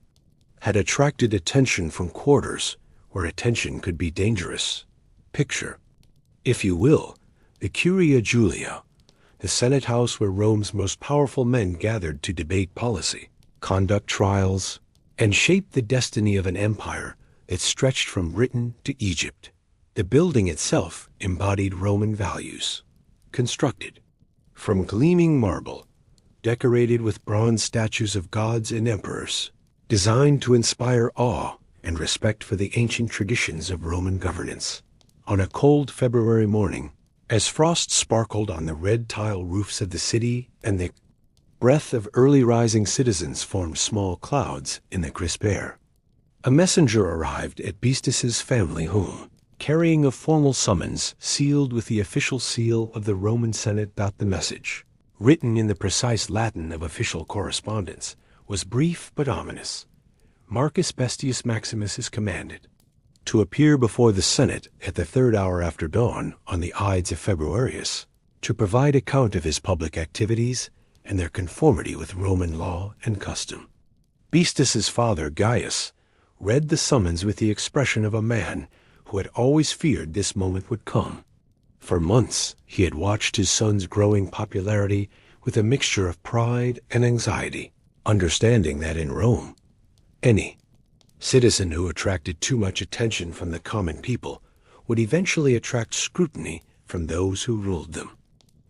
had attracted attention from quarters where attention could be dangerous. Picture, if you will, the Curia Julia, the Senate house where Rome's most powerful men gathered to debate policy, conduct trials, and shape the destiny of an empire that stretched from Britain to Egypt. The building itself embodied Roman values, constructed from gleaming marble, decorated with bronze statues of gods and emperors, designed to inspire awe and respect for the ancient traditions of Roman governance. On a cold February morning, as frost sparkled on the red tile roofs of the city and the breath of early rising citizens formed small clouds in the crisp air, a messenger arrived at Beastus's family home, carrying a formal summons sealed with the official seal of the Roman Senate. The message, written in the precise Latin of official correspondence, was brief but ominous. Marcus Bestius Maximus is commanded to appear before the Senate at the 3rd hour after dawn on the Ides of Februarius, to provide account of his public activities and their conformity with Roman law and custom. Beastus's father, Gaius, read the summons with the expression of a man who had always feared this moment would come. For months he had watched his son's growing popularity with a mixture of pride and anxiety, understanding that in Rome, any citizen who attracted too much attention from the common people would eventually attract scrutiny from those who ruled them.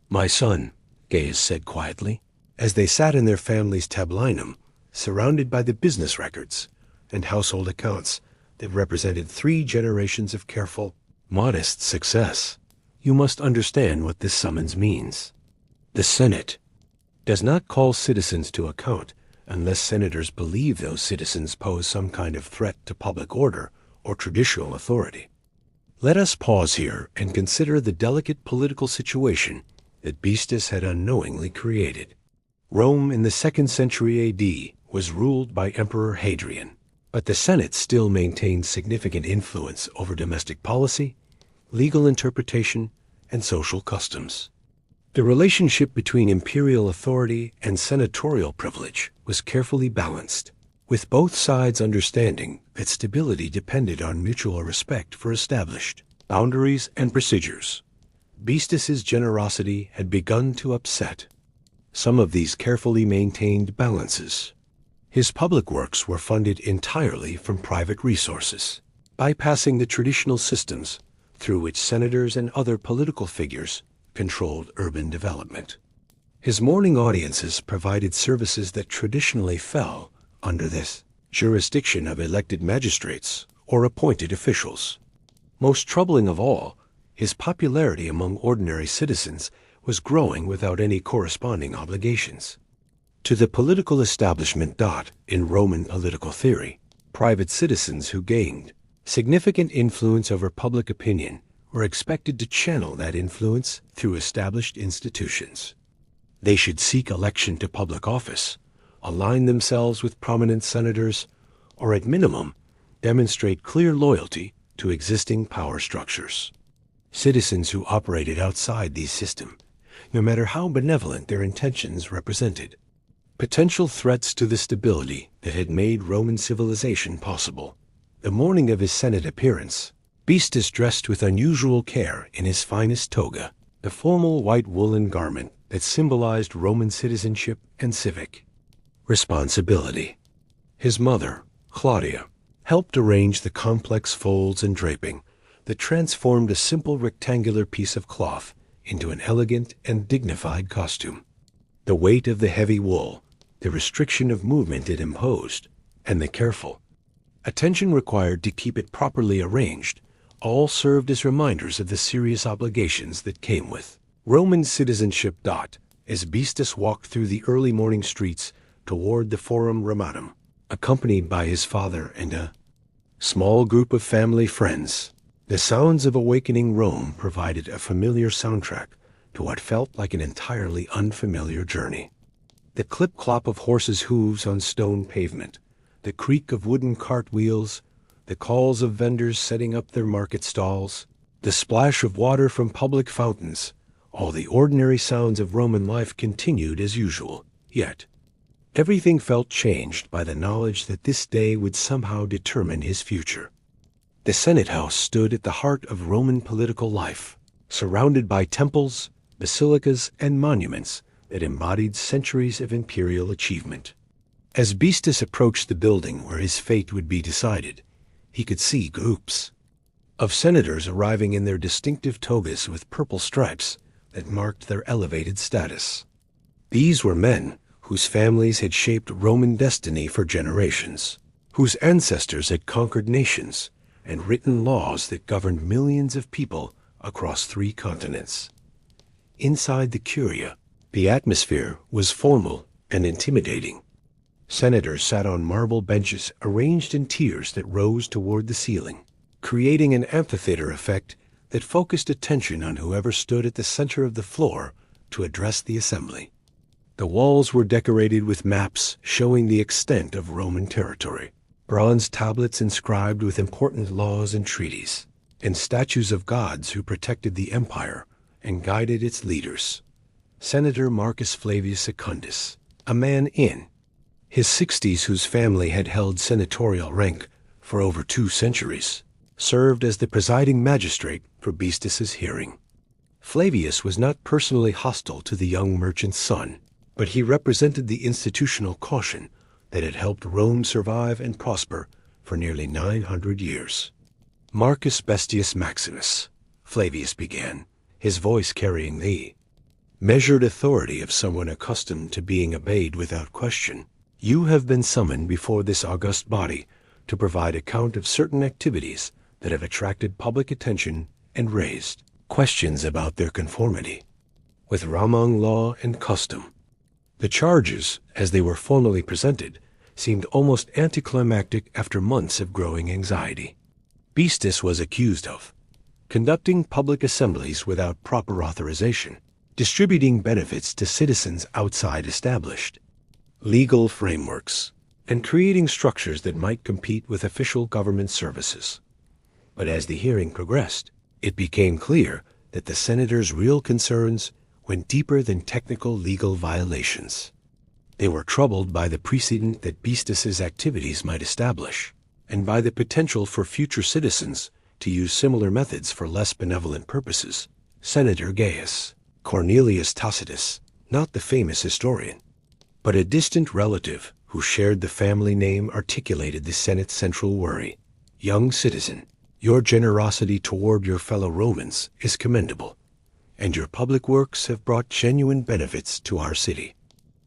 "My son," Gaius said quietly, as they sat in their family's tablinum, surrounded by the business records and household accounts that represented 3 generations of careful, modest success. "You must understand what this summons means. The Senate does not call citizens to account unless senators believe those citizens pose some kind of threat to public order or traditional authority." Let us pause here and consider the delicate political situation that Beastus had unknowingly created. Rome in the 2nd century AD was ruled by Emperor Hadrian, but the Senate still maintained significant influence over domestic policy, legal interpretation, and social customs. The relationship between imperial authority and senatorial privilege was carefully balanced, with both sides understanding that stability depended on mutual respect for established boundaries and procedures. Beastus's generosity had begun to upset some of these carefully maintained balances. His public works were funded entirely from private resources, bypassing the traditional systems through which senators and other political figures controlled urban development. His morning audiences provided services that traditionally fell under this jurisdiction of elected magistrates or appointed officials. Most troubling of all, his popularity among ordinary citizens was growing without any corresponding obligations to the political establishment. In Roman political theory, private citizens who gained significant influence over public opinion were expected to channel that influence through established institutions. They should seek election to public office, align themselves with prominent senators, or at minimum, demonstrate clear loyalty to existing power structures. Citizens who operated outside these systems, no matter how benevolent their intentions represented, potential threats to the stability that had made Roman civilization possible. The morning of his Senate appearance, Beastus dressed with unusual care in his finest toga, the formal white woolen garment that symbolized Roman citizenship and civic responsibility. His mother, Claudia, helped arrange the complex folds and draping that transformed a simple rectangular piece of cloth into an elegant and dignified costume. The weight of the heavy wool, the restriction of movement it imposed, and the careful attention required to keep it properly arranged all served as reminders of the serious obligations that came with Roman citizenship. As Beastus walked through the early morning streets toward the Forum Romanum, accompanied by his father and a small group of family friends, the sounds of awakening Rome provided a familiar soundtrack to what felt like an entirely unfamiliar journey. The clip-clop of horses' hooves on stone pavement, the creak of wooden cart wheels, the calls of vendors setting up their market stalls, the splash of water from public fountains, all the ordinary sounds of Roman life continued as usual. Yet, everything felt changed by the knowledge that this day would somehow determine his future. The Senate House stood at the heart of Roman political life, surrounded by temples, basilicas, and monuments that embodied centuries of imperial achievement. As Beastus approached the building where his fate would be decided, he could see groups of senators arriving in their distinctive togas with purple stripes that marked their elevated status. These were men whose families had shaped Roman destiny for generations, whose ancestors had conquered nations and written laws that governed millions of people across 3 continents. Inside the Curia, the atmosphere was formal and intimidating. Senators sat on marble benches arranged in tiers that rose toward the ceiling, creating an amphitheater effect that focused attention on whoever stood at the center of the floor to address the assembly. The walls were decorated with maps showing the extent of Roman territory, bronze tablets inscribed with important laws and treaties, and statues of gods who protected the empire and guided its leaders. Senator Marcus Flavius Secundus, a man in his 60s whose family had held senatorial rank for over 2 centuries, served as the presiding magistrate for Beastus's hearing. Flavius was not personally hostile to the young merchant's son, but he represented the institutional caution that had helped Rome survive and prosper for nearly 900 years. Marcus Bestius Maximus, Flavius began, his voice carrying the measured authority of someone accustomed to being obeyed without question. You have been summoned before this august body to provide account of certain activities that have attracted public attention and raised questions about their conformity with Roman law and custom. The charges, as they were formally presented, seemed almost anticlimactic after months of growing anxiety. Beastus was accused of conducting public assemblies without proper authorization, distributing benefits to citizens outside established legal frameworks, and creating structures that might compete with official government services. But as the hearing progressed, it became clear that the senators' real concerns went deeper than technical legal violations. They were troubled by the precedent that Beastus's activities might establish, and by the potential for future citizens to use similar methods for less benevolent purposes. Senator Gaius Cornelius Tacitus, not the famous historian, but a distant relative who shared the family name, articulated the Senate's central worry. Young citizen, your generosity toward your fellow Romans is commendable, and your public works have brought genuine benefits to our city.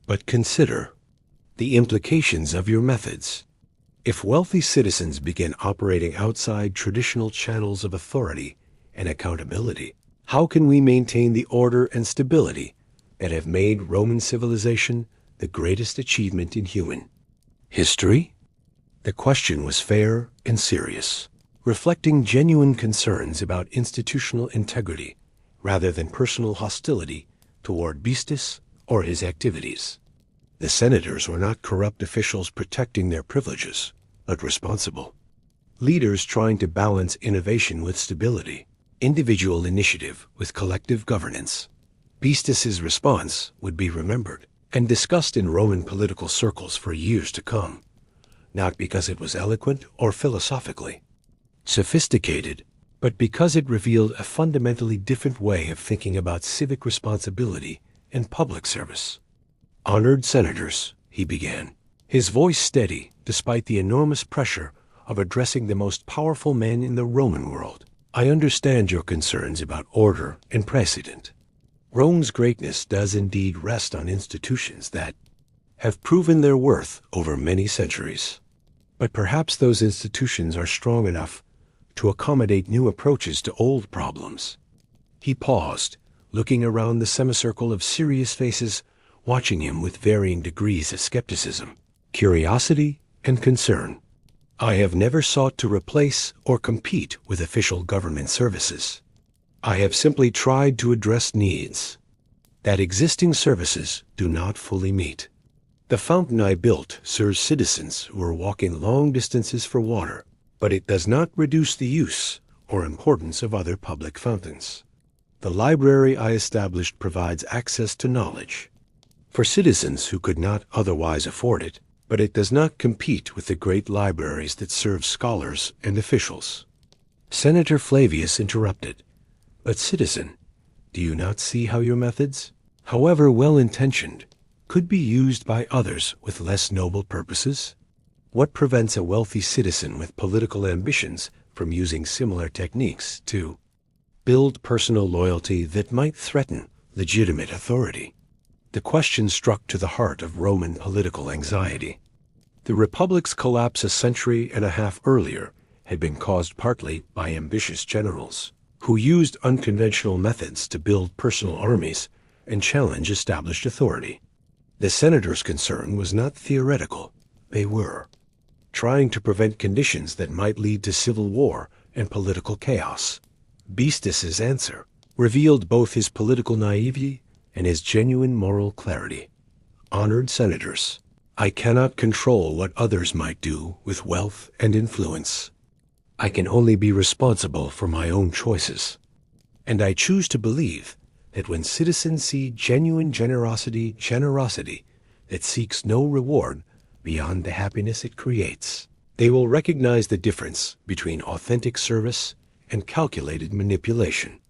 But consider the implications of your methods. If wealthy citizens begin operating outside traditional channels of authority and accountability, how can we maintain the order and stability that have made Roman civilization the greatest achievement in human history? The question was fair and serious, reflecting genuine concerns about institutional integrity rather than personal hostility toward Beastus or his activities. The senators were not corrupt officials protecting their privileges, but responsible leaders trying to balance innovation with stability, individual initiative with collective governance. Beastus's response would be remembered and discussed in Roman political circles for years to come, not because it was eloquent or philosophically sophisticated, but because it revealed a fundamentally different way of thinking about civic responsibility and public service. Honored senators, he began, his voice steady despite the enormous pressure of addressing the most powerful man in the Roman world. I understand your concerns about order and precedent. Rome's greatness does indeed rest on institutions that have proven their worth over many centuries. But perhaps those institutions are strong enough to accommodate new approaches to old problems. He paused, looking around the semicircle of serious faces, watching him with varying degrees of skepticism, curiosity, and concern. I have never sought to replace or compete with official government services. I have simply tried to address needs that existing services do not fully meet. The fountain I built serves citizens who are walking long distances for water, but it does not reduce the use or importance of other public fountains. The library I established provides access to knowledge for citizens who could not otherwise afford it, but it does not compete with the great libraries that serve scholars and officials. Senator Flavius interrupted. But citizen, do you not see how your methods, however well-intentioned, could be used by others with less noble purposes? What prevents a wealthy citizen with political ambitions from using similar techniques to build personal loyalty that might threaten legitimate authority? The question struck to the heart of Roman political anxiety. The Republic's collapse a century and a half earlier had been caused partly by ambitious generals who used unconventional methods to build personal armies and challenge established authority. The senators' concern was not theoretical. They were trying to prevent conditions that might lead to civil war and political chaos. Beastus's answer revealed both his political naivety and his genuine moral clarity. Honored senators, I cannot control what others might do with wealth and influence. I can only be responsible for my own choices. And I choose to believe that when citizens see genuine generosity that seeks no reward beyond the happiness it creates, they will recognize the difference between authentic service and calculated manipulation.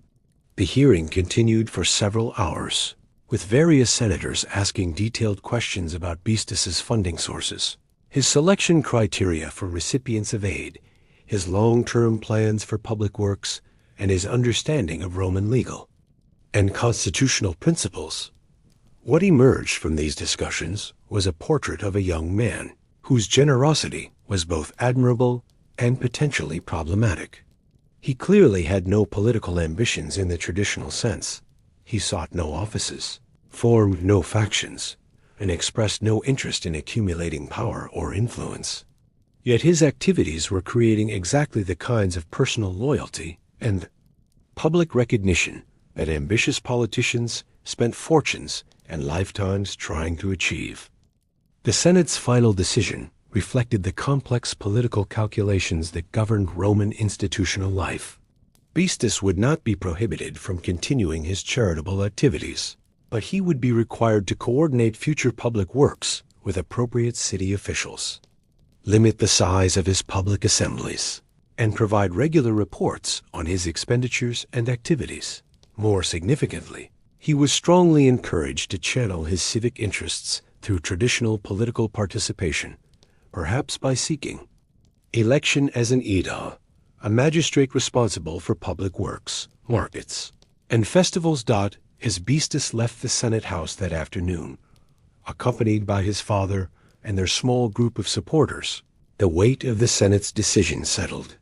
The hearing continued for several hours. with various senators asking detailed questions about Beastis's funding sources, his selection criteria for recipients of aid, his long-term plans for public works, and his understanding of Roman legal and constitutional principles. What emerged from these discussions was a portrait of a young man whose generosity was both admirable and potentially problematic. He clearly had no political ambitions in the traditional sense. He sought no offices, formed no factions, and expressed no interest in accumulating power or influence. Yet his activities were creating exactly the kinds of personal loyalty and public recognition that ambitious politicians spent fortunes and lifetimes trying to achieve. The Senate's final decision reflected the complex political calculations that governed Roman institutional life. Beastis would not be prohibited from continuing his charitable activities, but he would be required to coordinate future public works with appropriate city officials, limit the size of his public assemblies, and provide regular reports on his expenditures and activities. More significantly, he was strongly encouraged to channel his civic interests through traditional political participation, perhaps by seeking election as an aedile, a magistrate responsible for public works, markets, and festivals. As Beastis left the Senate House that afternoon, accompanied by his father and their small group of supporters, the weight of the Senate's decision settled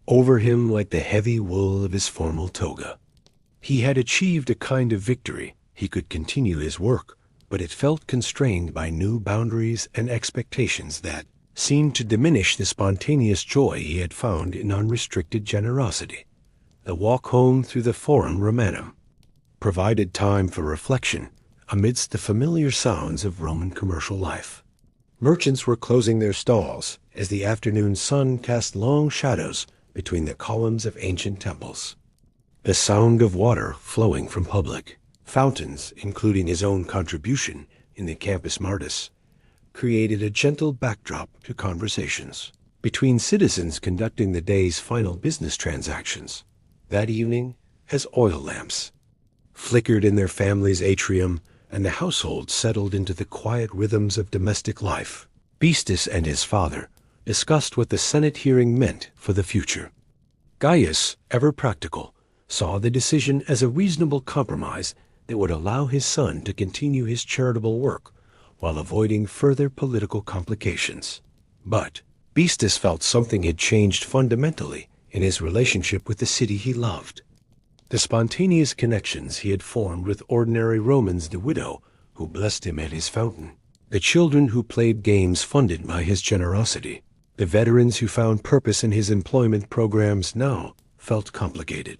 over him like the heavy wool of his formal toga. He had achieved a kind of victory. He could continue his work, but it felt constrained by new boundaries and expectations that seemed to diminish the spontaneous joy he had found in unrestricted generosity. The walk home through the Forum Romanum provided time for reflection amidst the familiar sounds of Roman commercial life. Merchants were closing their stalls as the afternoon sun cast long shadows between the columns of ancient temples. The sound of water flowing from public fountains, including his own contribution in the Campus Martis, created a gentle backdrop to conversations between citizens conducting the day's final business transactions. That evening, as oil lamps flickered in their family's atrium and the household settled into the quiet rhythms of domestic life, Beastis and his father discussed what the Senate hearing meant for the future. Gaius, ever practical, saw the decision as a reasonable compromise that would allow his son to continue his charitable work while avoiding further political complications. But Beastis felt something had changed fundamentally in his relationship with the city he loved. The spontaneous connections he had formed with ordinary Romans, the widow who blessed him at his fountain, the children who played games funded by his generosity, the veterans who found purpose in his employment programs now felt complicated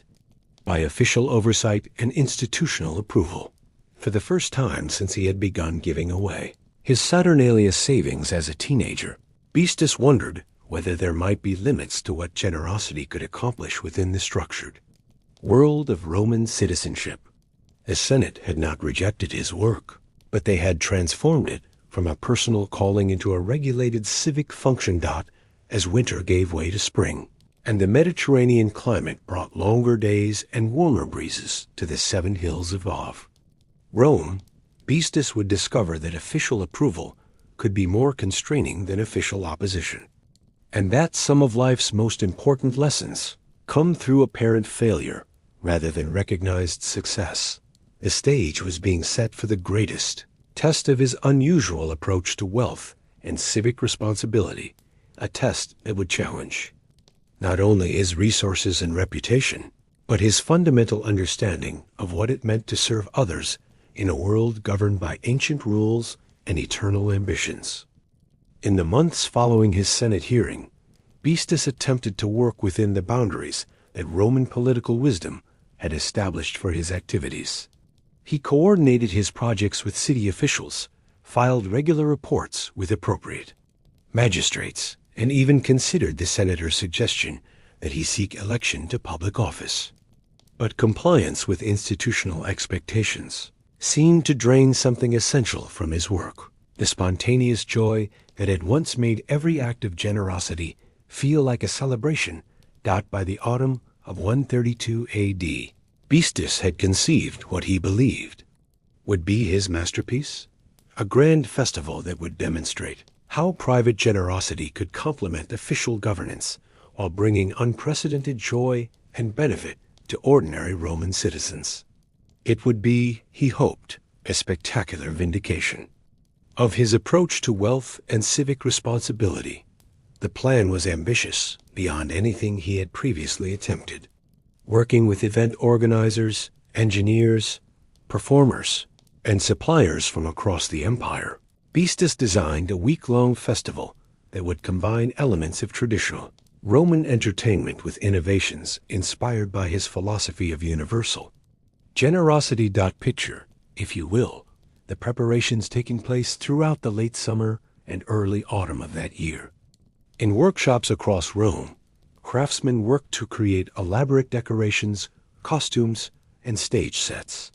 by official oversight and institutional approval. For the first time since he had begun giving away his Saturnalia savings as a teenager, Beastis wondered whether there might be limits to what generosity could accomplish within the structured world of Roman citizenship. The Senate had not rejected his work, but they had transformed it from a personal calling into a regulated civic function. As winter gave way to spring, and the Mediterranean climate brought longer days and warmer breezes to the 7 hills above Rome, Beastis would discover that official approval could be more constraining than official opposition, and that some of life's most important lessons come through apparent failure rather than recognized success. The stage was being set for the greatest test of his unusual approach to wealth and civic responsibility, a test that would challenge not only his resources and reputation, but his fundamental understanding of what it meant to serve others in a world governed by ancient rules and eternal ambitions. In the months following his Senate hearing, Beastis attempted to work within the boundaries that Roman political wisdom had established for his activities. He coordinated his projects with city officials, filed regular reports with appropriate magistrates, and even considered the senator's suggestion that he seek election to public office. But compliance with institutional expectations seemed to drain something essential from his work, the spontaneous joy that had once made every act of generosity feel like a celebration. By the autumn of 132 AD, Beastis had conceived what he believed would be his masterpiece, a grand festival that would demonstrate how private generosity could complement official governance while bringing unprecedented joy and benefit to ordinary Roman citizens. It would be, he hoped, a spectacular vindication of his approach to wealth and civic responsibility. The plan was ambitious beyond anything he had previously attempted. Working with event organizers, engineers, performers, and suppliers from across the empire, Beastus designed a week-long festival that would combine elements of traditional Roman entertainment with innovations inspired by his philosophy of universal generosity. Picture, if you will, the preparations taking place throughout the late summer and early autumn of that year. In workshops across Rome, craftsmen worked to create elaborate decorations, costumes, and stage sets.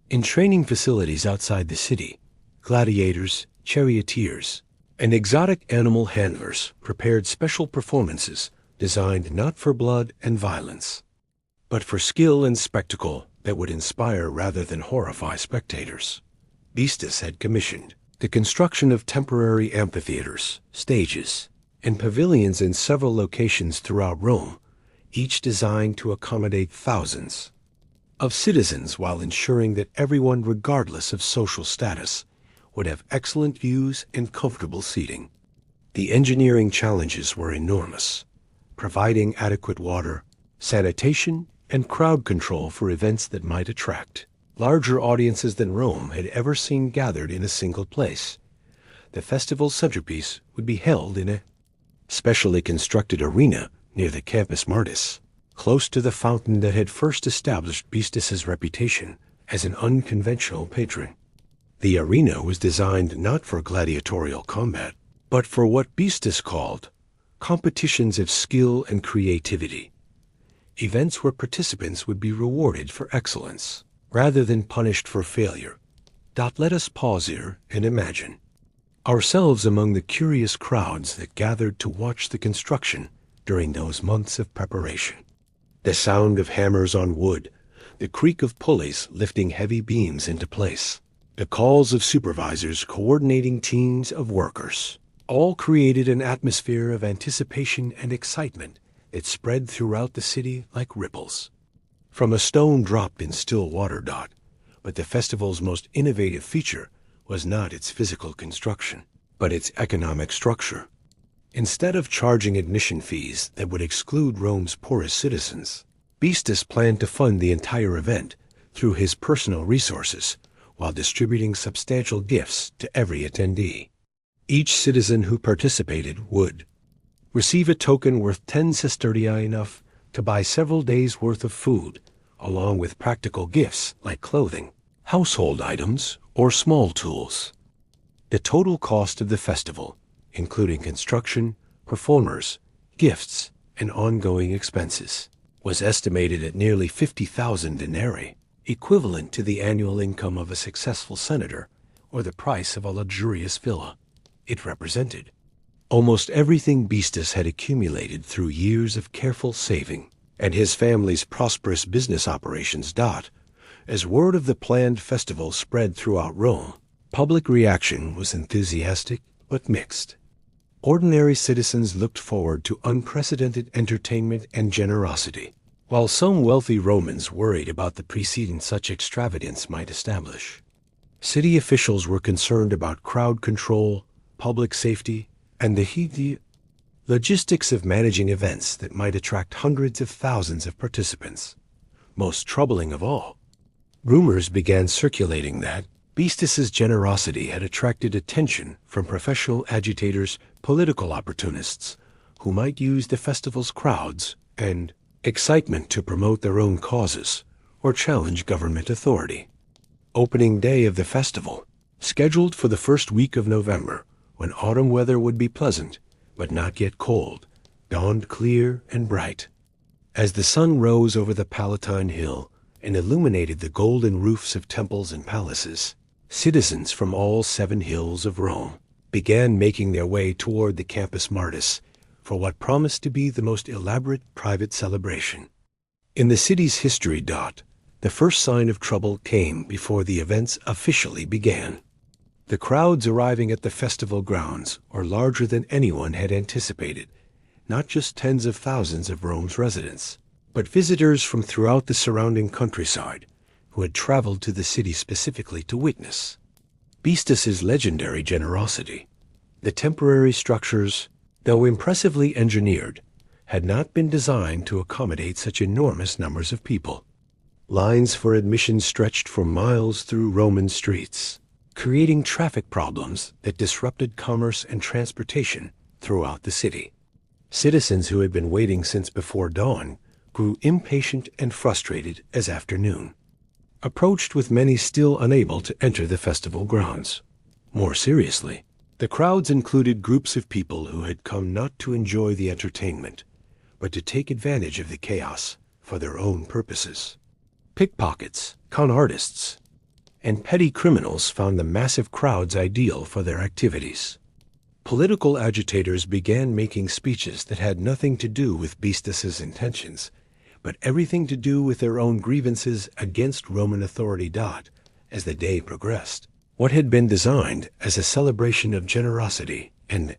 In training facilities outside the city, gladiators, charioteers, and exotic animal handlers prepared special performances designed not for blood and violence, but for skill and spectacle that would inspire rather than horrify spectators. Beastus had commissioned the construction of temporary amphitheaters, stages, and pavilions in several locations throughout Rome, each designed to accommodate thousands of citizens while ensuring that everyone, regardless of social status, would have excellent views and comfortable seating. The engineering challenges were enormous, providing adequate water, sanitation, and crowd control for events that might attract larger audiences than Rome had ever seen gathered in a single place. The festival's centerpiece would be held in a specially constructed arena near the Campus Martis, close to the fountain that had first established Beastus's reputation as an unconventional patron. The arena was designed not for gladiatorial combat, but for what Beastus called competitions of skill and creativity, events where participants would be rewarded for excellence rather than punished for failure. Let us pause here and imagine ourselves among the curious crowds that gathered to watch the construction during those months of preparation. The sound of hammers on wood, the creak of pulleys lifting heavy beams into place, the calls of supervisors coordinating teams of workers, all created an atmosphere of anticipation and excitement that spread throughout the city like ripples from a stone dropped in still water. But the festival's most innovative feature was not its physical construction, but its economic structure. Instead of charging admission fees that would exclude Rome's poorest citizens, Beastus planned to fund the entire event through his personal resources while distributing substantial gifts to every attendee. Each citizen who participated would receive a token worth 10 sestertii, enough to buy several days' worth of food, along with practical gifts like clothing, household items, or small tools. The total cost of the festival, including construction, performers, gifts, and ongoing expenses, was estimated at nearly 50,000 denarii, equivalent to the annual income of a successful senator or the price of a luxurious villa. It represented almost everything Beastus had accumulated through years of careful saving and his family's prosperous business operations. As word of the planned festival spread throughout Rome, public reaction was enthusiastic but mixed. Ordinary citizens looked forward to unprecedented entertainment and generosity, while some wealthy Romans worried about the precedent such extravagance might establish. City officials were concerned about crowd control, public safety, and the logistics of managing events that might attract hundreds of thousands of participants. Most troubling of all, rumors began circulating that Beastus's generosity had attracted attention from professional agitators, political opportunists, who might use the festival's crowds and excitement to promote their own causes or challenge government authority. Opening day of the festival, scheduled for the first week of November, when autumn weather would be pleasant but not yet cold, dawned clear and bright. As the sun rose over the Palatine Hill and illuminated the golden roofs of temples and palaces, citizens from all 7 hills of Rome began making their way toward the Campus Martis for what promised to be the most elaborate private celebration in the city's history. The first sign of trouble came before the events officially began. The crowds arriving at the festival grounds were larger than anyone had anticipated, not just tens of thousands of Rome's residents, but visitors from throughout the surrounding countryside who had traveled to the city specifically to witness Beastus's legendary generosity. The temporary structures, though impressively engineered, had not been designed to accommodate such enormous numbers of people. Lines for admission stretched for miles through Roman streets, creating traffic problems that disrupted commerce and transportation throughout the city. Citizens who had been waiting since before dawn grew impatient and frustrated as afternoon approached, with many still unable to enter the festival grounds. More seriously, the crowds included groups of people who had come not to enjoy the entertainment, but to take advantage of the chaos for their own purposes. Pickpockets, con artists, and petty criminals found the massive crowds ideal for their activities. Political agitators began making speeches that had nothing to do with Beastus's intentions, but everything to do with their own grievances against Roman authority. As the day progressed, what had been designed as a celebration of generosity and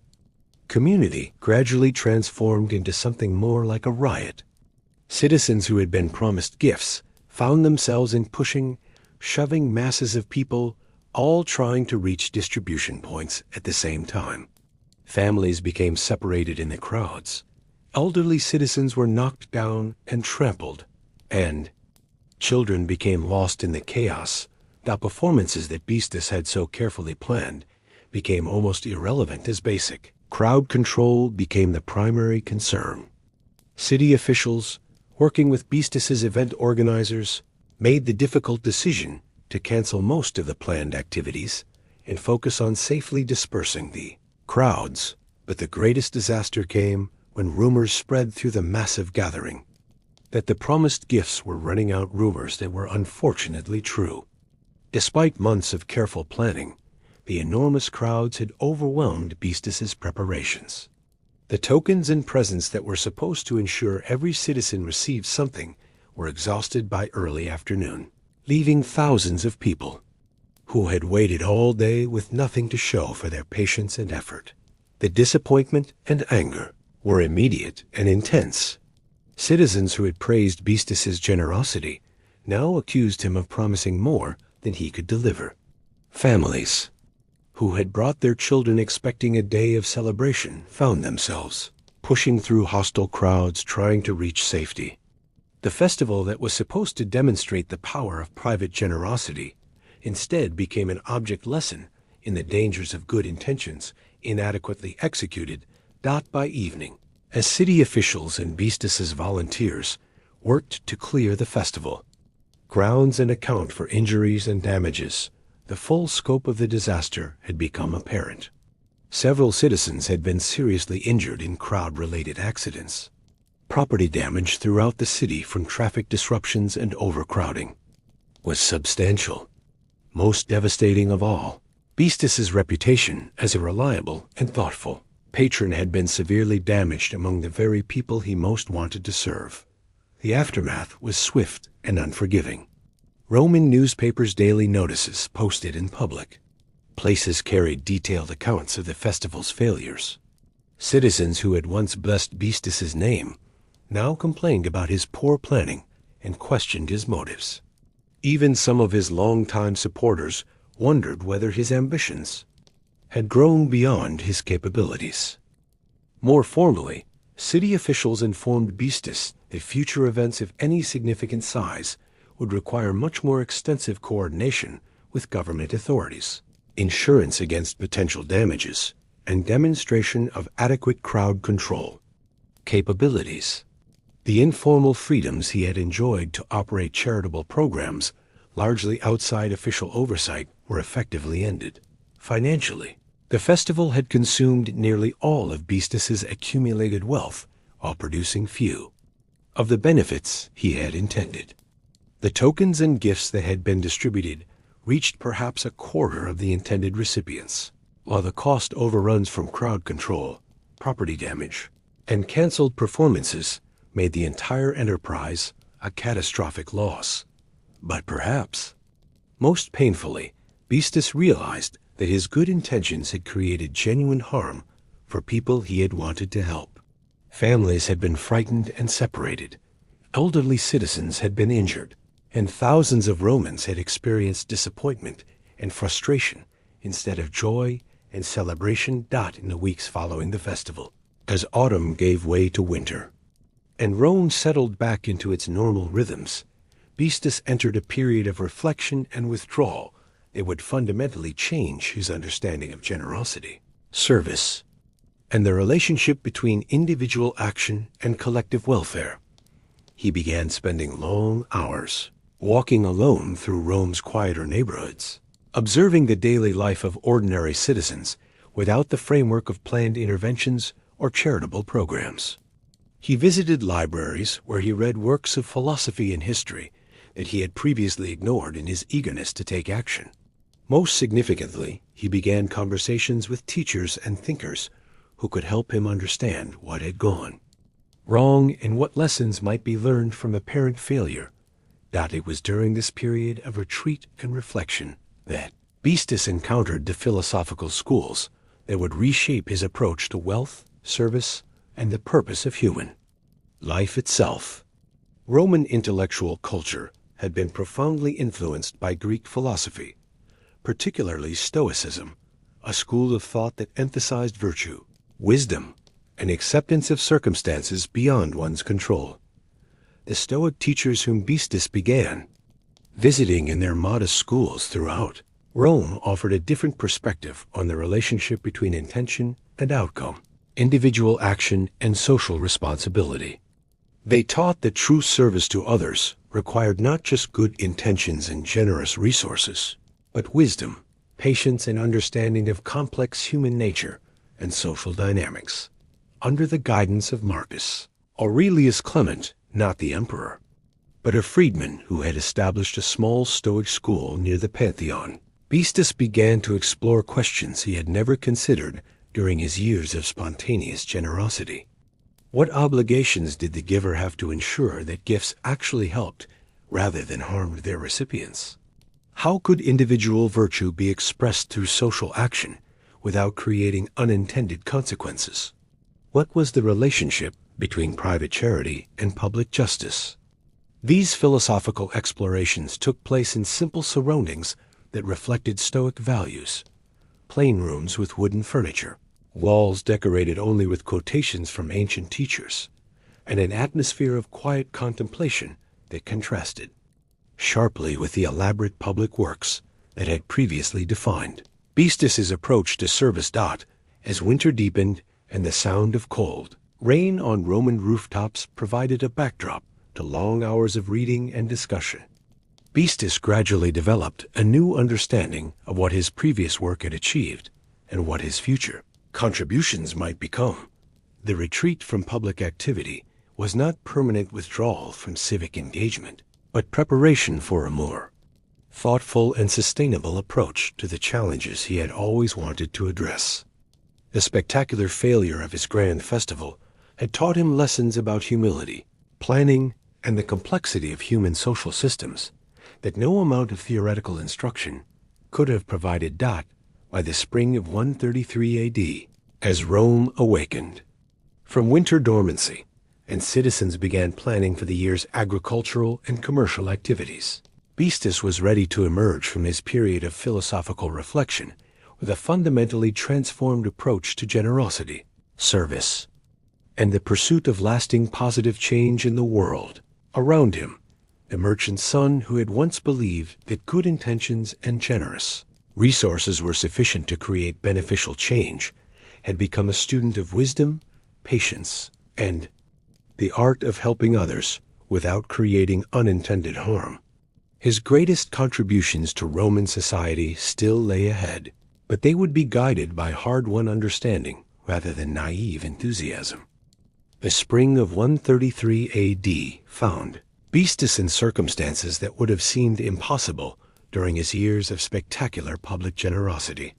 community gradually transformed into something more like a riot. Citizens who had been promised gifts found themselves in shoving masses of people, all trying to reach distribution points at the same time. Families became separated in the crowds. Elderly citizens were knocked down and trampled, and children became lost in the chaos. The performances that Beastus had so carefully planned became almost irrelevant as basic crowd control became the primary concern. City officials, working with Beastus's event organizers, made the difficult decision to cancel most of the planned activities and focus on safely dispersing the crowds. But the greatest disaster came when rumors spread through the massive gathering that the promised gifts were running out, rumors that were unfortunately true. Despite months of careful planning, the enormous crowds had overwhelmed Beastus's preparations. The tokens and presents that were supposed to ensure every citizen received something were exhausted by early afternoon, leaving thousands of people who had waited all day with nothing to show for their patience and effort. The disappointment and anger were immediate and intense. Citizens who had praised Beastus's generosity now accused him of promising more than he could deliver. Families who had brought their children expecting a day of celebration found themselves pushing through hostile crowds trying to reach safety. The festival that was supposed to demonstrate the power of private generosity instead became an object lesson in the dangers of good intentions inadequately executed. By evening, as city officials and Beastus's volunteers worked to clear the festival grounds and account for injuries and damages, the full scope of the disaster had become apparent. Several citizens had been seriously injured in crowd-related accidents. Property damage throughout the city from traffic disruptions and overcrowding was substantial. Most devastating of all, Beastus's reputation as a reliable and thoughtful patron had been severely damaged among the very people he most wanted to serve. The aftermath was swift and unforgiving. Roman newspapers' daily notices posted in public. Places carried detailed accounts of the festival's failures. Citizens who had once blessed Beastus's name now complained about his poor planning and questioned his motives. Even some of his longtime supporters wondered whether his ambitions had grown beyond his capabilities. More formally, city officials informed Beastus that future events of any significant size would require much more extensive coordination with government authorities, insurance against potential damages, and demonstration of adequate crowd control capabilities. The informal freedoms he had enjoyed to operate charitable programs, largely outside official oversight, were effectively ended. Financially, the festival had consumed nearly all of Beastus's accumulated wealth while producing few of the benefits he had intended. The tokens and gifts that had been distributed reached perhaps a quarter of the intended recipients, while the cost overruns from crowd control, property damage, and canceled performances made the entire enterprise a catastrophic loss. But perhaps, most painfully, Beastus realized that his good intentions had created genuine harm for people he had wanted to help. Families had been frightened and separated, elderly citizens had been injured, and thousands of Romans had experienced disappointment and frustration instead of joy and celebration. In the weeks following the festival, as autumn gave way to winter, and Rome settled back into its normal rhythms, Beastus entered a period of reflection and withdrawal that would fundamentally change his understanding of generosity, service, and the relationship between individual action and collective welfare. He began spending long hours walking alone through Rome's quieter neighborhoods, observing the daily life of ordinary citizens without the framework of planned interventions or charitable programs. He visited libraries where he read works of philosophy and history that he had previously ignored in his eagerness to take action. Most significantly, he began conversations with teachers and thinkers who could help him understand what had gone wrong and what lessons might be learned from apparent failure. It was during this period of retreat and reflection that Beastus encountered the philosophical schools that would reshape his approach to wealth, service, and the purpose of human life itself. Roman intellectual culture had been profoundly influenced by Greek philosophy, particularly Stoicism, a school of thought that emphasized virtue, wisdom, and acceptance of circumstances beyond one's control. The Stoic teachers whom Beastus began visiting in their modest schools throughout Rome offered a different perspective on the relationship between intention and outcome, individual action and social responsibility. They taught that true service to others required not just good intentions and generous resources, but wisdom, patience, and understanding of complex human nature and social dynamics. Under the guidance of Marcus Aurelius Clement, not the emperor, but a freedman who had established a small Stoic school near the Pantheon, Beastus began to explore questions he had never considered during his years of spontaneous generosity. What obligations did the giver have to ensure that gifts actually helped rather than harmed their recipients? How could individual virtue be expressed through social action without creating unintended consequences? What was the relationship between private charity and public justice? These philosophical explorations took place in simple surroundings that reflected Stoic values: plain rooms with wooden furniture, walls decorated only with quotations from ancient teachers, and an atmosphere of quiet contemplation that contrasted sharply with the elaborate public works that had previously defined Beastus's approach to service. As winter deepened and the sound of cold rain on Roman rooftops provided a backdrop to long hours of reading and discussion, Beastus gradually developed a new understanding of what his previous work had achieved and what his future contributions might become. The retreat from public activity was not permanent withdrawal from civic engagement, but preparation for a more thoughtful and sustainable approach to the challenges he had always wanted to address. The spectacular failure of his grand festival had taught him lessons about humility, planning, and the complexity of human social systems that no amount of theoretical instruction could have provided. By the spring of 133 AD, as Rome awakened from winter dormancy and citizens began planning for the year's agricultural and commercial activities, Beastus was ready to emerge from his period of philosophical reflection with a fundamentally transformed approach to generosity, service, and the pursuit of lasting positive change in the world around him. The merchant's son, who had once believed that good intentions and generous resources were sufficient to create beneficial change, had become a student of wisdom, patience, and the art of helping others without creating unintended harm. His greatest contributions to Roman society still lay ahead, but they would be guided by hard-won understanding rather than naive enthusiasm. The spring of 133 AD found Beastus in circumstances that would have seemed impossible during his years of spectacular public generosity.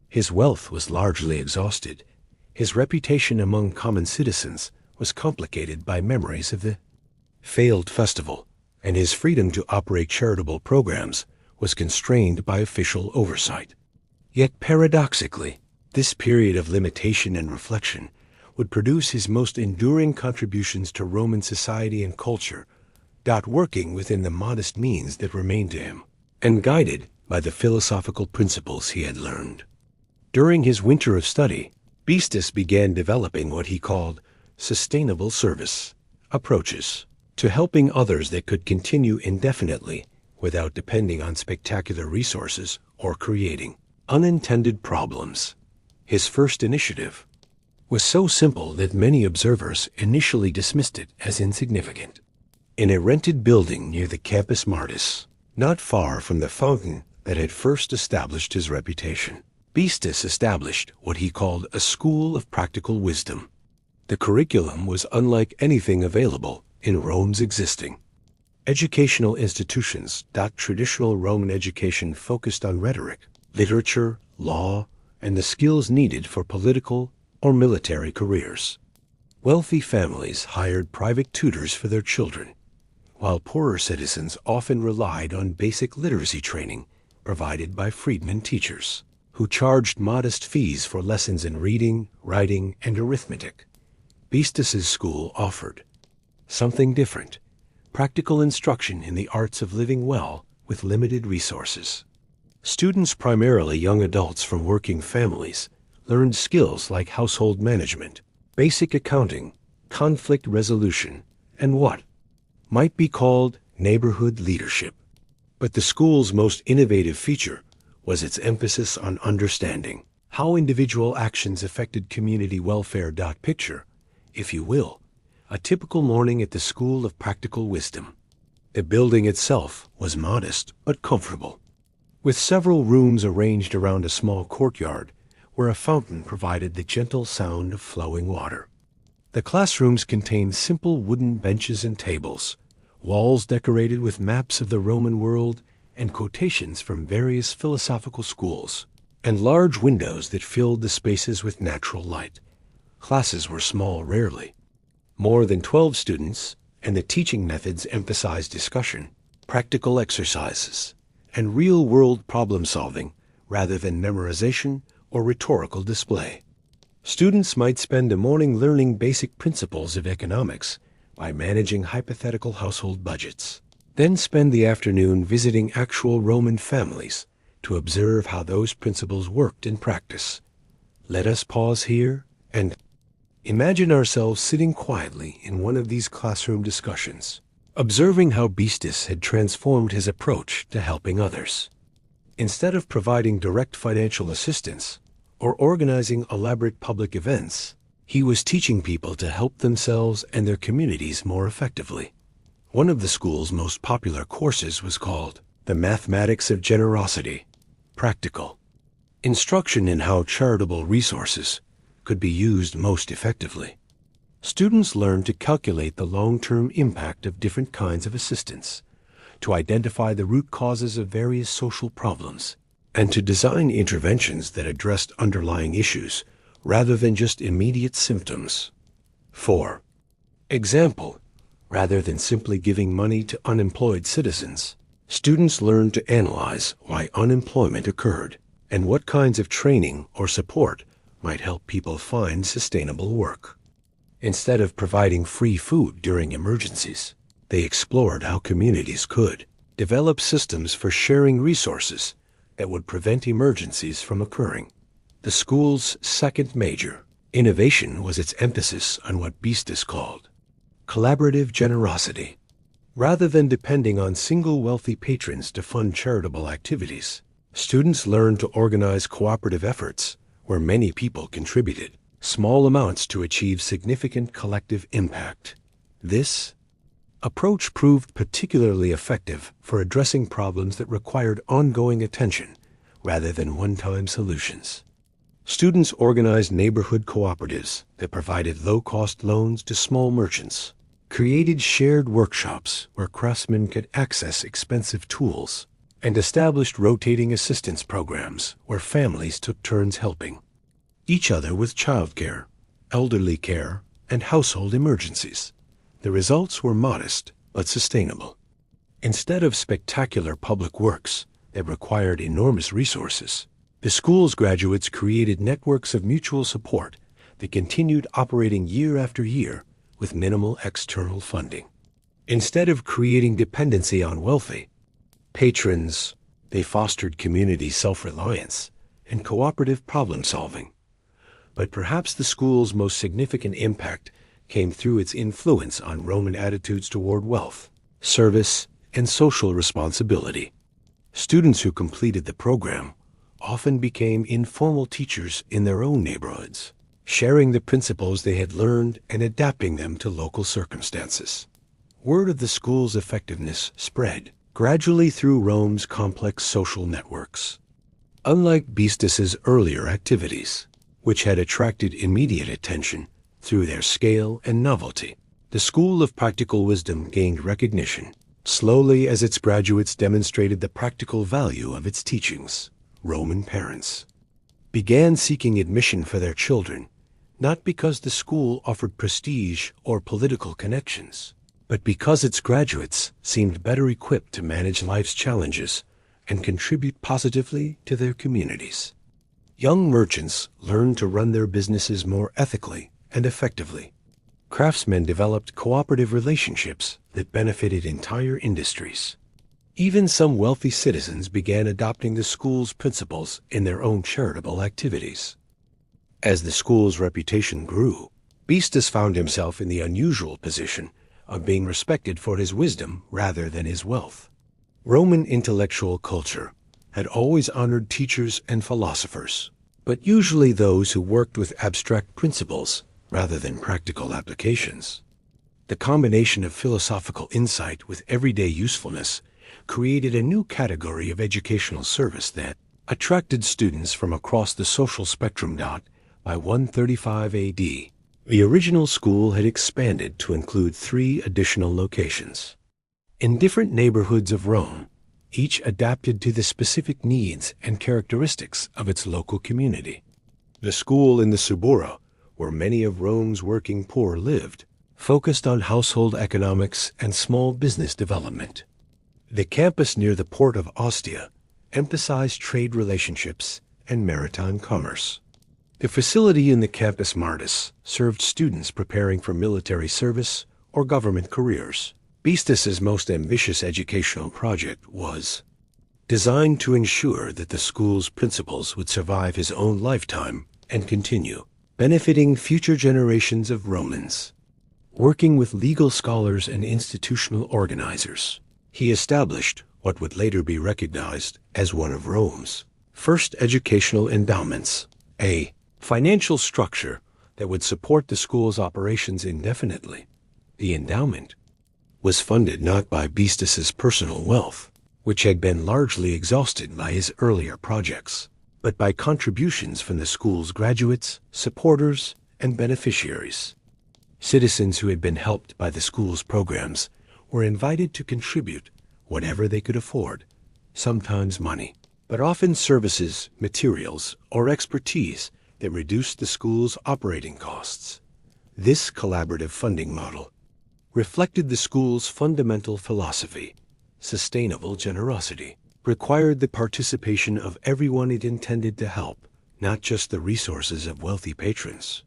His wealth was largely exhausted. His reputation among common citizens was complicated by memories of the failed festival and his freedom to operate charitable programs was constrained by official oversight. Yet paradoxically, this period of limitation and reflection would produce his most enduring contributions to Roman society and culture, working within the modest means that remained to him, and guided by the philosophical principles he had learned. During his winter of study, Beastus began developing what he called sustainable service approaches to helping others that could continue indefinitely without depending on spectacular resources or creating unintended problems. His first initiative was so simple that many observers initially dismissed it as insignificant. In a rented building near the Campus Martis, not far from the fountain that had first established his reputation, Beastus established what he called a school of practical wisdom. The curriculum was unlike anything available in Rome's existing educational institutions. Traditional Roman education focused on rhetoric, literature, law, and the skills needed for political or military careers. Wealthy families hired private tutors for their children, while poorer citizens often relied on basic literacy training provided by freedmen teachers, who charged modest fees for lessons in reading, writing, and arithmetic. Beastus's school offered something different: practical instruction in the arts of living well with limited resources. Students, primarily young adults from working families, learned skills like household management, basic accounting, conflict resolution, and what might be called neighborhood leadership. But the school's most innovative feature was its emphasis on understanding how individual actions affected community welfare. Picture, if you will, a typical morning at the School of Practical Wisdom. The building itself was modest but comfortable, with several rooms arranged around a small courtyard where a fountain provided the gentle sound of flowing water. The classrooms contained simple wooden benches and tables, walls decorated with maps of the Roman world and quotations from various philosophical schools, and large windows that filled the spaces with natural light. Classes were small, rarely more than 12 students, and the teaching methods emphasized discussion, practical exercises, and real-world problem-solving rather than memorization or rhetorical display. Students might spend a morning learning basic principles of economics by managing hypothetical household budgets, then spend the afternoon visiting actual Roman families to observe how those principles worked in practice. Let us pause here and imagine ourselves sitting quietly in one of these classroom discussions, observing how Beastus had transformed his approach to helping others. Instead of providing direct financial assistance or organizing elaborate public events, he was teaching people to help themselves and their communities more effectively. One of the school's most popular courses was called The Mathematics of Generosity, Practical instruction in how charitable resources could be used most effectively. Students learned to calculate the long-term impact of different kinds of assistance, to identify the root causes of various social problems, and to design interventions that addressed underlying issues rather than just immediate symptoms. 4. Example: rather than simply giving money to unemployed citizens, students learned to analyze why unemployment occurred and what kinds of training or support might help people find sustainable work. Instead of providing free food during emergencies, they explored how communities could develop systems for sharing resources that would prevent emergencies from occurring. The school's second major innovation was its emphasis on what Beastus called collaborative generosity. Rather than depending on single wealthy patrons to fund charitable activities, students learned to organize cooperative efforts where many people contributed small amounts to achieve significant collective impact. This approach proved particularly effective for addressing problems that required ongoing attention rather than one-time solutions. Students organized neighborhood cooperatives that provided low-cost loans to small merchants, created shared workshops where craftsmen could access expensive tools, and established rotating assistance programs where families took turns helping each other with childcare, elderly care, and household emergencies. The results were modest but sustainable. Instead of spectacular public works that required enormous resources, the school's graduates created networks of mutual support that continued operating year after year with minimal external funding. Instead of creating dependency on wealthy patrons, they fostered community self-reliance and cooperative problem-solving. But perhaps the school's most significant impact came through its influence on Roman attitudes toward wealth, service, and social responsibility. Students who completed the program often became informal teachers in their own neighborhoods, sharing the principles they had learned and adapting them to local circumstances. Word of the school's effectiveness spread gradually through Rome's complex social networks. Unlike Beastus's earlier activities, which had attracted immediate attention through their scale and novelty, the School of Practical Wisdom gained recognition slowly as its graduates demonstrated the practical value of its teachings. Roman parents began seeking admission for their children, not because the school offered prestige or political connections, but because its graduates seemed better equipped to manage life's challenges and contribute positively to their communities. Young merchants learned to run their businesses more ethically and effectively. Craftsmen developed cooperative relationships that benefited entire industries. Even some wealthy citizens began adopting the school's principles in their own charitable activities. As the school's reputation grew, Beastus found himself in the unusual position of being respected for his wisdom rather than his wealth. Roman intellectual culture had always honored teachers and philosophers, but usually those who worked with abstract principles rather than practical applications. The combination of philosophical insight with everyday usefulness created a new category of educational service that attracted students from across the social spectrum. By 135 AD, the original school had expanded to include 3 additional locations in different neighborhoods of Rome, each adapted to the specific needs and characteristics of its local community. The school in the Subura, where many of Rome's working poor lived, focused on household economics and small business development. The campus near the port of Ostia emphasized trade relationships and maritime commerce. The facility in the Campus Martis served students preparing for military service or government careers. Beastus's most ambitious educational project was designed to ensure that the school's principles would survive his own lifetime and continue, benefiting future generations of Romans. Working with legal scholars and institutional organizers, he established what would later be recognized as one of Rome's first educational endowments, a financial structure that would support the school's operations indefinitely. The endowment was funded not by Beastus's personal wealth, which had been largely exhausted by his earlier projects, but by contributions from the school's graduates, supporters, and beneficiaries. Citizens who had been helped by the school's programs were invited to contribute whatever they could afford, sometimes money, but often services, materials, or expertise that reduced the school's operating costs. This collaborative funding model reflected the school's fundamental philosophy. Sustainable generosity required the participation of everyone it intended to help, not just the resources of wealthy patrons.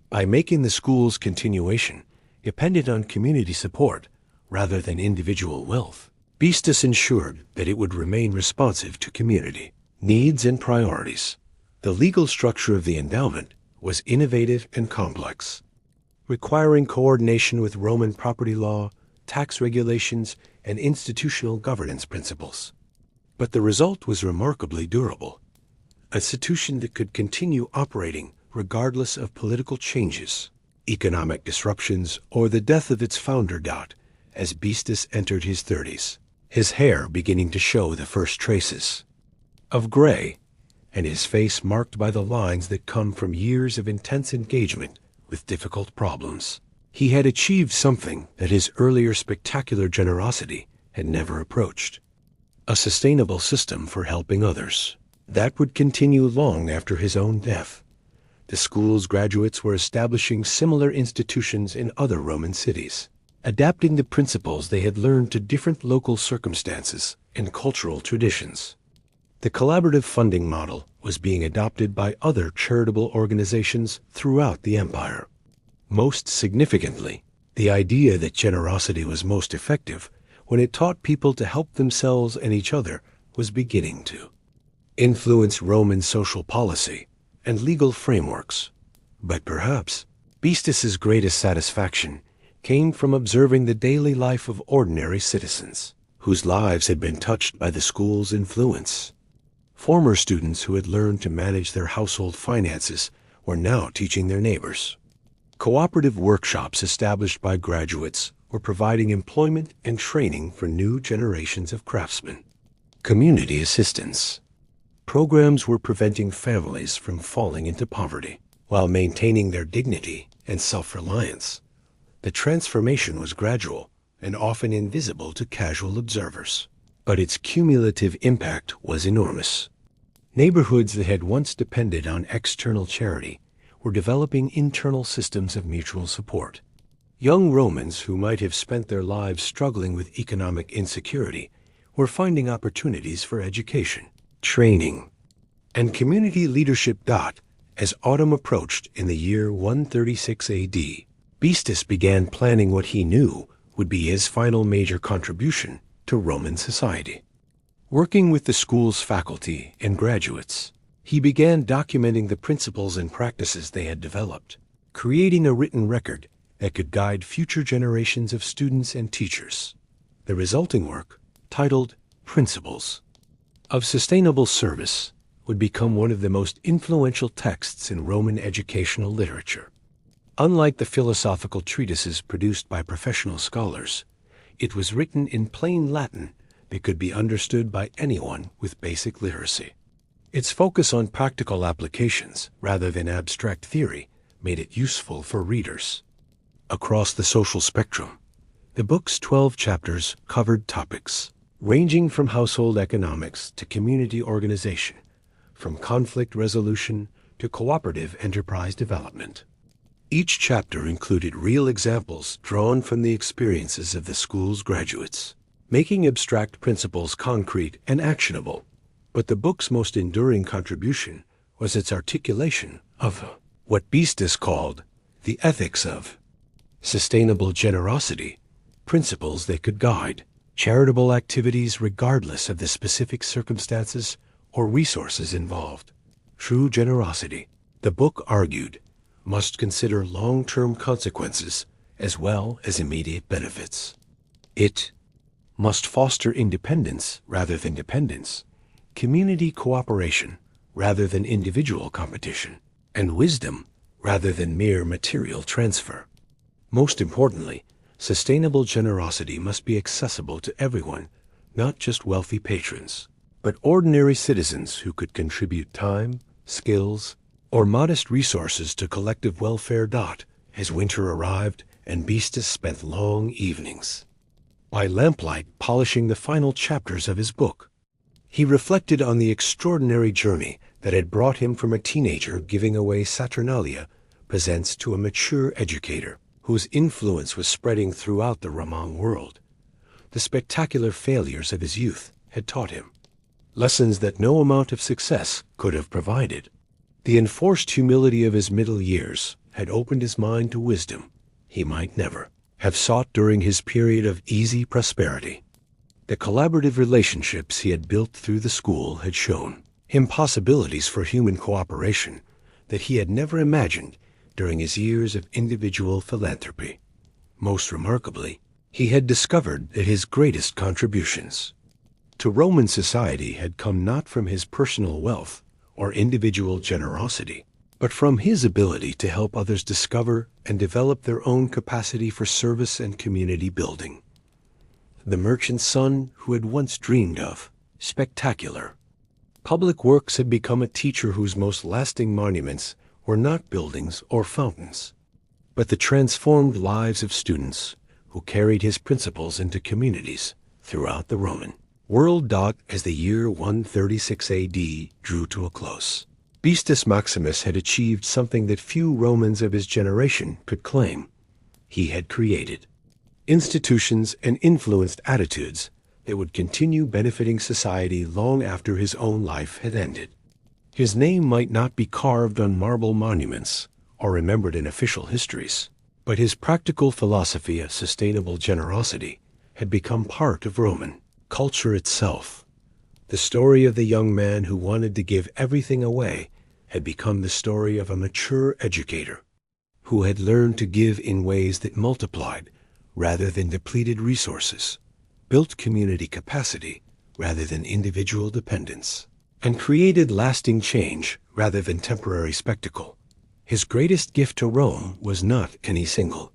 By making the school's continuation dependent on community support rather than individual wealth, Beastus ensured that it would remain responsive to community needs and priorities. The legal structure of the endowment was innovative and complex, requiring coordination with Roman property law, tax regulations, and institutional governance principles. But the result was remarkably durable, an institution that could continue operating regardless of political changes, economic disruptions, or the death of its founder. As Beastus entered his 30s, his hair beginning to show the first traces of gray, and his face marked by the lines that come from years of intense engagement with difficult problems. He had achieved something that his earlier spectacular generosity had never approached: a sustainable system for helping others that would continue long after his own death. The school's graduates were establishing similar institutions in other Roman cities, adapting the principles they had learned to different local circumstances and cultural traditions. The collaborative funding model was being adopted by other charitable organizations throughout the empire. Most significantly, the idea that generosity was most effective when it taught people to help themselves and each other was beginning to influence Roman social policy and legal frameworks. But perhaps Beastus's greatest satisfaction came from observing the daily life of ordinary citizens whose lives had been touched by the school's influence. Former students who had learned to manage their household finances were now teaching their neighbors. Cooperative workshops established by graduates were providing employment and training for new generations of craftsmen. Community assistance programs were preventing families from falling into poverty while maintaining their dignity and self-reliance. The transformation was gradual and often invisible to casual observers, but its cumulative impact was enormous. Neighborhoods that had once depended on external charity were developing internal systems of mutual support. Young Romans who might have spent their lives struggling with economic insecurity were finding opportunities for education, training, and community leadership. As autumn approached in the year 136 A.D., Beastus began planning what he knew would be his final major contribution to Roman society. Working with the school's faculty and graduates, he began documenting the principles and practices they had developed, creating a written record that could guide future generations of students and teachers. The resulting work, titled Principles of Sustainable Service, would become one of the most influential texts in Roman educational literature. Unlike the philosophical treatises produced by professional scholars, it was written in plain Latin that could be understood by anyone with basic literacy. Its focus on practical applications rather than abstract theory made it useful for readers. Across the social spectrum, the book's 12 chapters covered topics ranging from household economics to community organization, from conflict resolution to cooperative enterprise development. Each chapter included real examples drawn from the experiences of the school's graduates, making abstract principles concrete and actionable. But the book's most enduring contribution was its articulation of what Beastus called the ethics of sustainable generosity, principles that could guide charitable activities regardless of the specific circumstances or resources involved. True generosity, the book argued, must consider long-term consequences as well as immediate benefits. It must foster independence rather than dependence, community cooperation rather than individual competition, and wisdom rather than mere material transfer. Most importantly, sustainable generosity must be accessible to everyone, not just wealthy patrons, but ordinary citizens who could contribute time, skills, or modest resources to collective welfare. As winter arrived and Beastus spent long evenings by lamplight polishing the final chapters of his book, he reflected on the extraordinary journey that had brought him from a teenager giving away saturnalia presents to a mature educator whose influence was spreading throughout the Roman world. The spectacular failures of his youth had taught him lessons that no amount of success could have provided. The enforced humility of his middle years had opened his mind to wisdom he might never have sought during his period of easy prosperity. The collaborative relationships he had built through the school had shown him possibilities for human cooperation that he had never imagined during his years of individual philanthropy. Most remarkably, he had discovered that his greatest contributions to Roman society had come not from his personal wealth or individual generosity, but from his ability to help others discover and develop their own capacity for service and community building. The merchant's son who had once dreamed of spectacular public works had become a teacher whose most lasting monuments were not buildings or fountains, but the transformed lives of students who carried his principles into communities throughout the Roman world. As the year 136 A.D. drew to a close, Beastus Maximus had achieved something that few Romans of his generation could claim. He had created institutions, and influenced attitudes that would continue benefiting society long after his own life had ended. His name might not be carved on marble monuments or remembered in official histories, but his practical philosophy of sustainable generosity had become part of Roman culture itself. The story of the young man who wanted to give everything away had become the story of a mature educator who had learned to give in ways that multiplied rather than depleted resources, built community capacity rather than individual dependence, and created lasting change rather than temporary spectacle. His greatest gift to Rome was not any single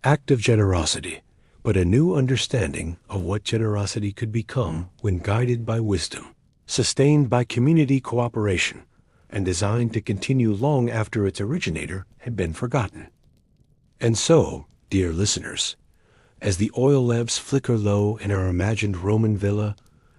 act of generosity, but a new understanding of what generosity could become when guided by wisdom, sustained by community cooperation, and designed to continue long after its originator had been forgotten. And so, dear listeners, as the oil lamps flicker low in our imagined Roman villa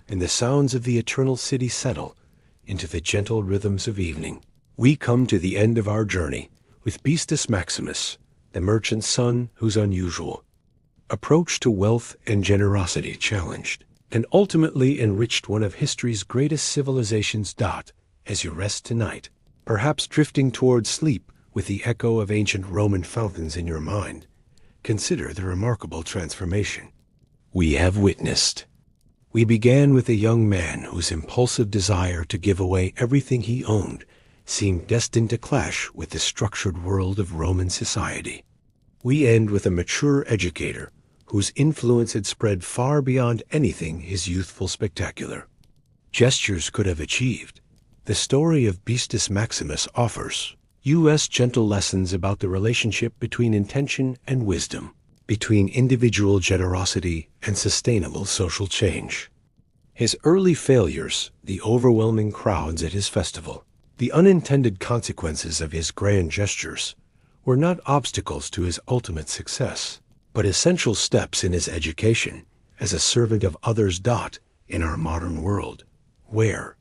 and the sounds of the eternal city settle into the gentle rhythms of evening, we come to the end of our journey with Beastus Maximus, the merchant's son whose unusual approach to wealth and generosity challenged and ultimately enriched one of history's greatest civilizations. As you rest tonight, perhaps drifting toward sleep with the echo of ancient Roman fountains in your mind, consider the remarkable transformation we have witnessed. We began with a young man whose impulsive desire to give away everything he owned seemed destined to clash with the structured world of Roman society. We end with a mature educator whose influence had spread far beyond anything his youthful spectacular gestures could have achieved. The story of Beastus Maximus offers us gentle lessons about the relationship between intention and wisdom, between individual generosity and sustainable social change. His early failures, the overwhelming crowds at his festival, the unintended consequences of his grand gestures, were not obstacles to his ultimate success, but essential steps in his education as a servant of others. In our modern world, where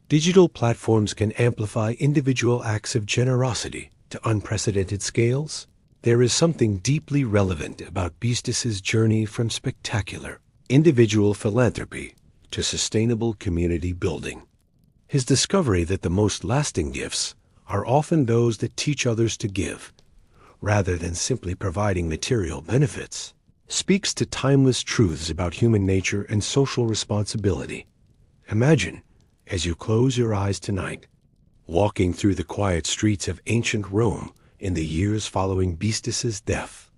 digital platforms can amplify individual acts of generosity to unprecedented scales, there is something deeply relevant about Beastus's journey from spectacular individual philanthropy to sustainable community building. His discovery that the most lasting gifts are often those that teach others to give, rather than simply providing material benefits, speaks to timeless truths about human nature and social responsibility. Imagine, as you close your eyes tonight, walking through the quiet streets of ancient Rome in the years following Beastus's death.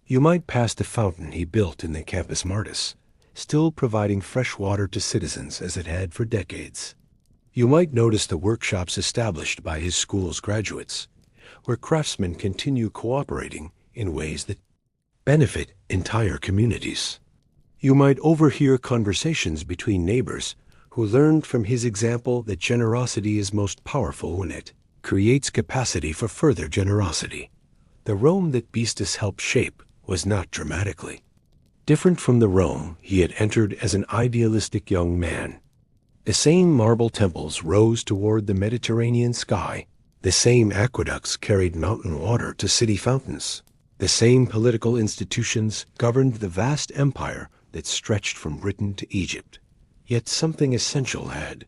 You might pass the fountain he built in the Campus Martis, still providing fresh water to citizens as it had for decades. You might notice the workshops established by his school's graduates, where craftsmen continue cooperating in ways that benefit entire communities. You might overhear conversations between neighbors who learned from his example that generosity is most powerful when it creates capacity for further generosity. The Rome that Beastus helped shape was not dramatically different from the Rome he had entered as an idealistic young man. The same marble temples rose toward the Mediterranean sky. The same aqueducts carried mountain water to city fountains. The same political institutions governed the vast empire that stretched from Britain to Egypt. Yet something essential had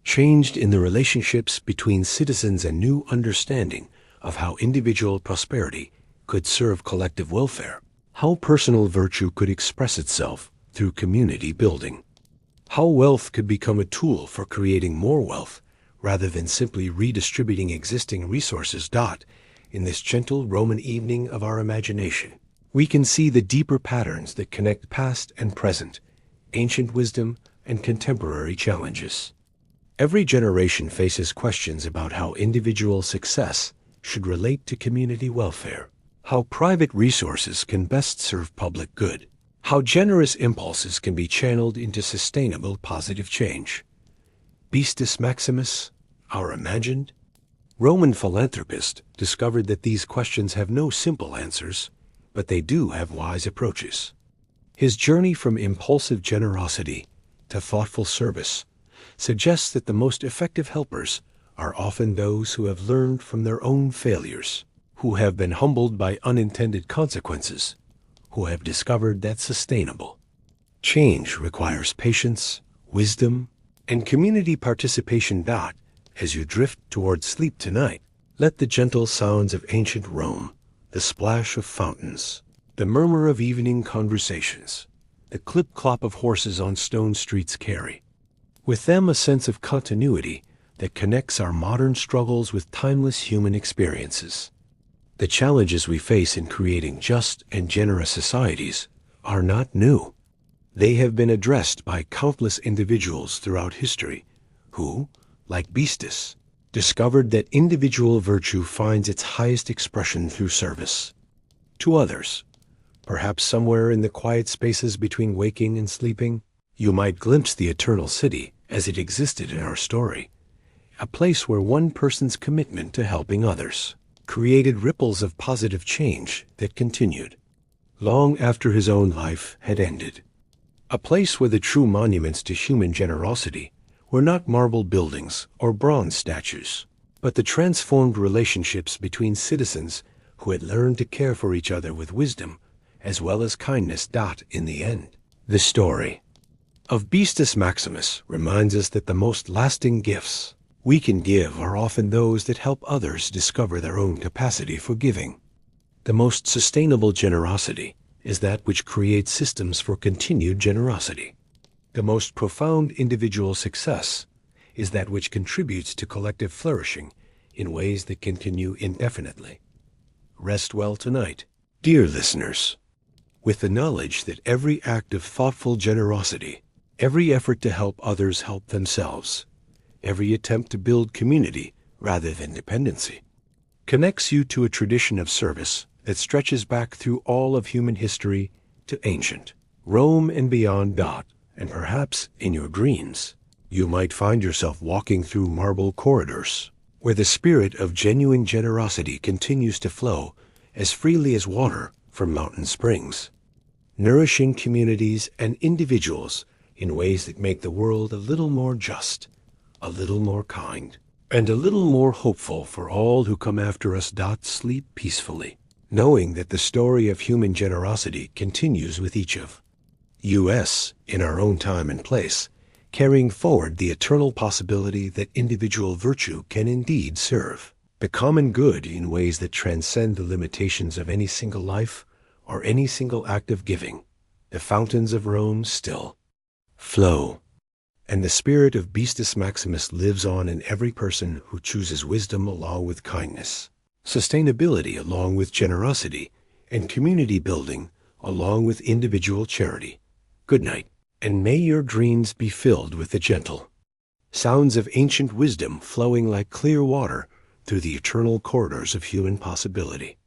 changed in the relationships between citizens, a new understanding of how individual prosperity could serve collective welfare, how personal virtue could express itself through community building, how wealth could become a tool for creating more wealth rather than simply redistributing existing resources. In this gentle Roman evening of our imagination, we can see the deeper patterns that connect past and present, ancient wisdom and contemporary challenges. Every generation faces questions about how individual success should relate to community welfare, how private resources can best serve public good, how generous impulses can be channeled into sustainable positive change. Beastus Maximus, our imagined Roman philanthropist, discovered that these questions have no simple answers, but they do have wise approaches. His journey from impulsive generosity to thoughtful service suggests that the most effective helpers are often those who have learned from their own failures, who have been humbled by unintended consequences, who have discovered that sustainable change requires patience, wisdom, and community participation. As you drift towards sleep tonight, let the gentle sounds of ancient Rome, the splash of fountains, the murmur of evening conversations, the clip-clop of horses on stone streets carry with them a sense of continuity that connects our modern struggles with timeless human experiences. The challenges we face in creating just and generous societies are not new. They have been addressed by countless individuals throughout history who, like Beastus, discovered that individual virtue finds its highest expression through service to others. Perhaps somewhere in the quiet spaces between waking and sleeping, you might glimpse the eternal city as it existed in our story, a place where one person's commitment to helping others created ripples of positive change that continued long after his own life had ended. A place where the true monuments to human generosity were not marble buildings or bronze statues, but the transformed relationships between citizens who had learned to care for each other with wisdom as well as kindness. In the end, the story of Beastus Maximus reminds us that the most lasting gifts we can give are often those that help others discover their own capacity for giving. The most sustainable generosity is that which creates systems for continued generosity. The most profound individual success is that which contributes to collective flourishing in ways that continue indefinitely. Rest well tonight, dear listeners, with the knowledge that every act of thoughtful generosity, every effort to help others help themselves, every attempt to build community rather than dependency, connects you to a tradition of service that stretches back through all of human history to ancient Rome and beyond. And perhaps in your dreams, you might find yourself walking through marble corridors where the spirit of genuine generosity continues to flow as freely as water from mountain springs, nourishing communities and individuals in ways that make the world a little more just, a little more kind, and a little more hopeful for all who come after us. Sleep peacefully, knowing that the story of human generosity continues with each of us in our own time and place, carrying forward the eternal possibility that individual virtue can indeed serve the common good in ways that transcend the limitations of any single life or any single act of giving. The fountains of Rome still flow, and the spirit of Beastus Maximus lives on in every person who chooses wisdom along with kindness, sustainability along with generosity, and community building along with individual charity. Good night, and may your dreams be filled with the gentle sounds of ancient wisdom flowing like clear water through the eternal corridors of human possibility.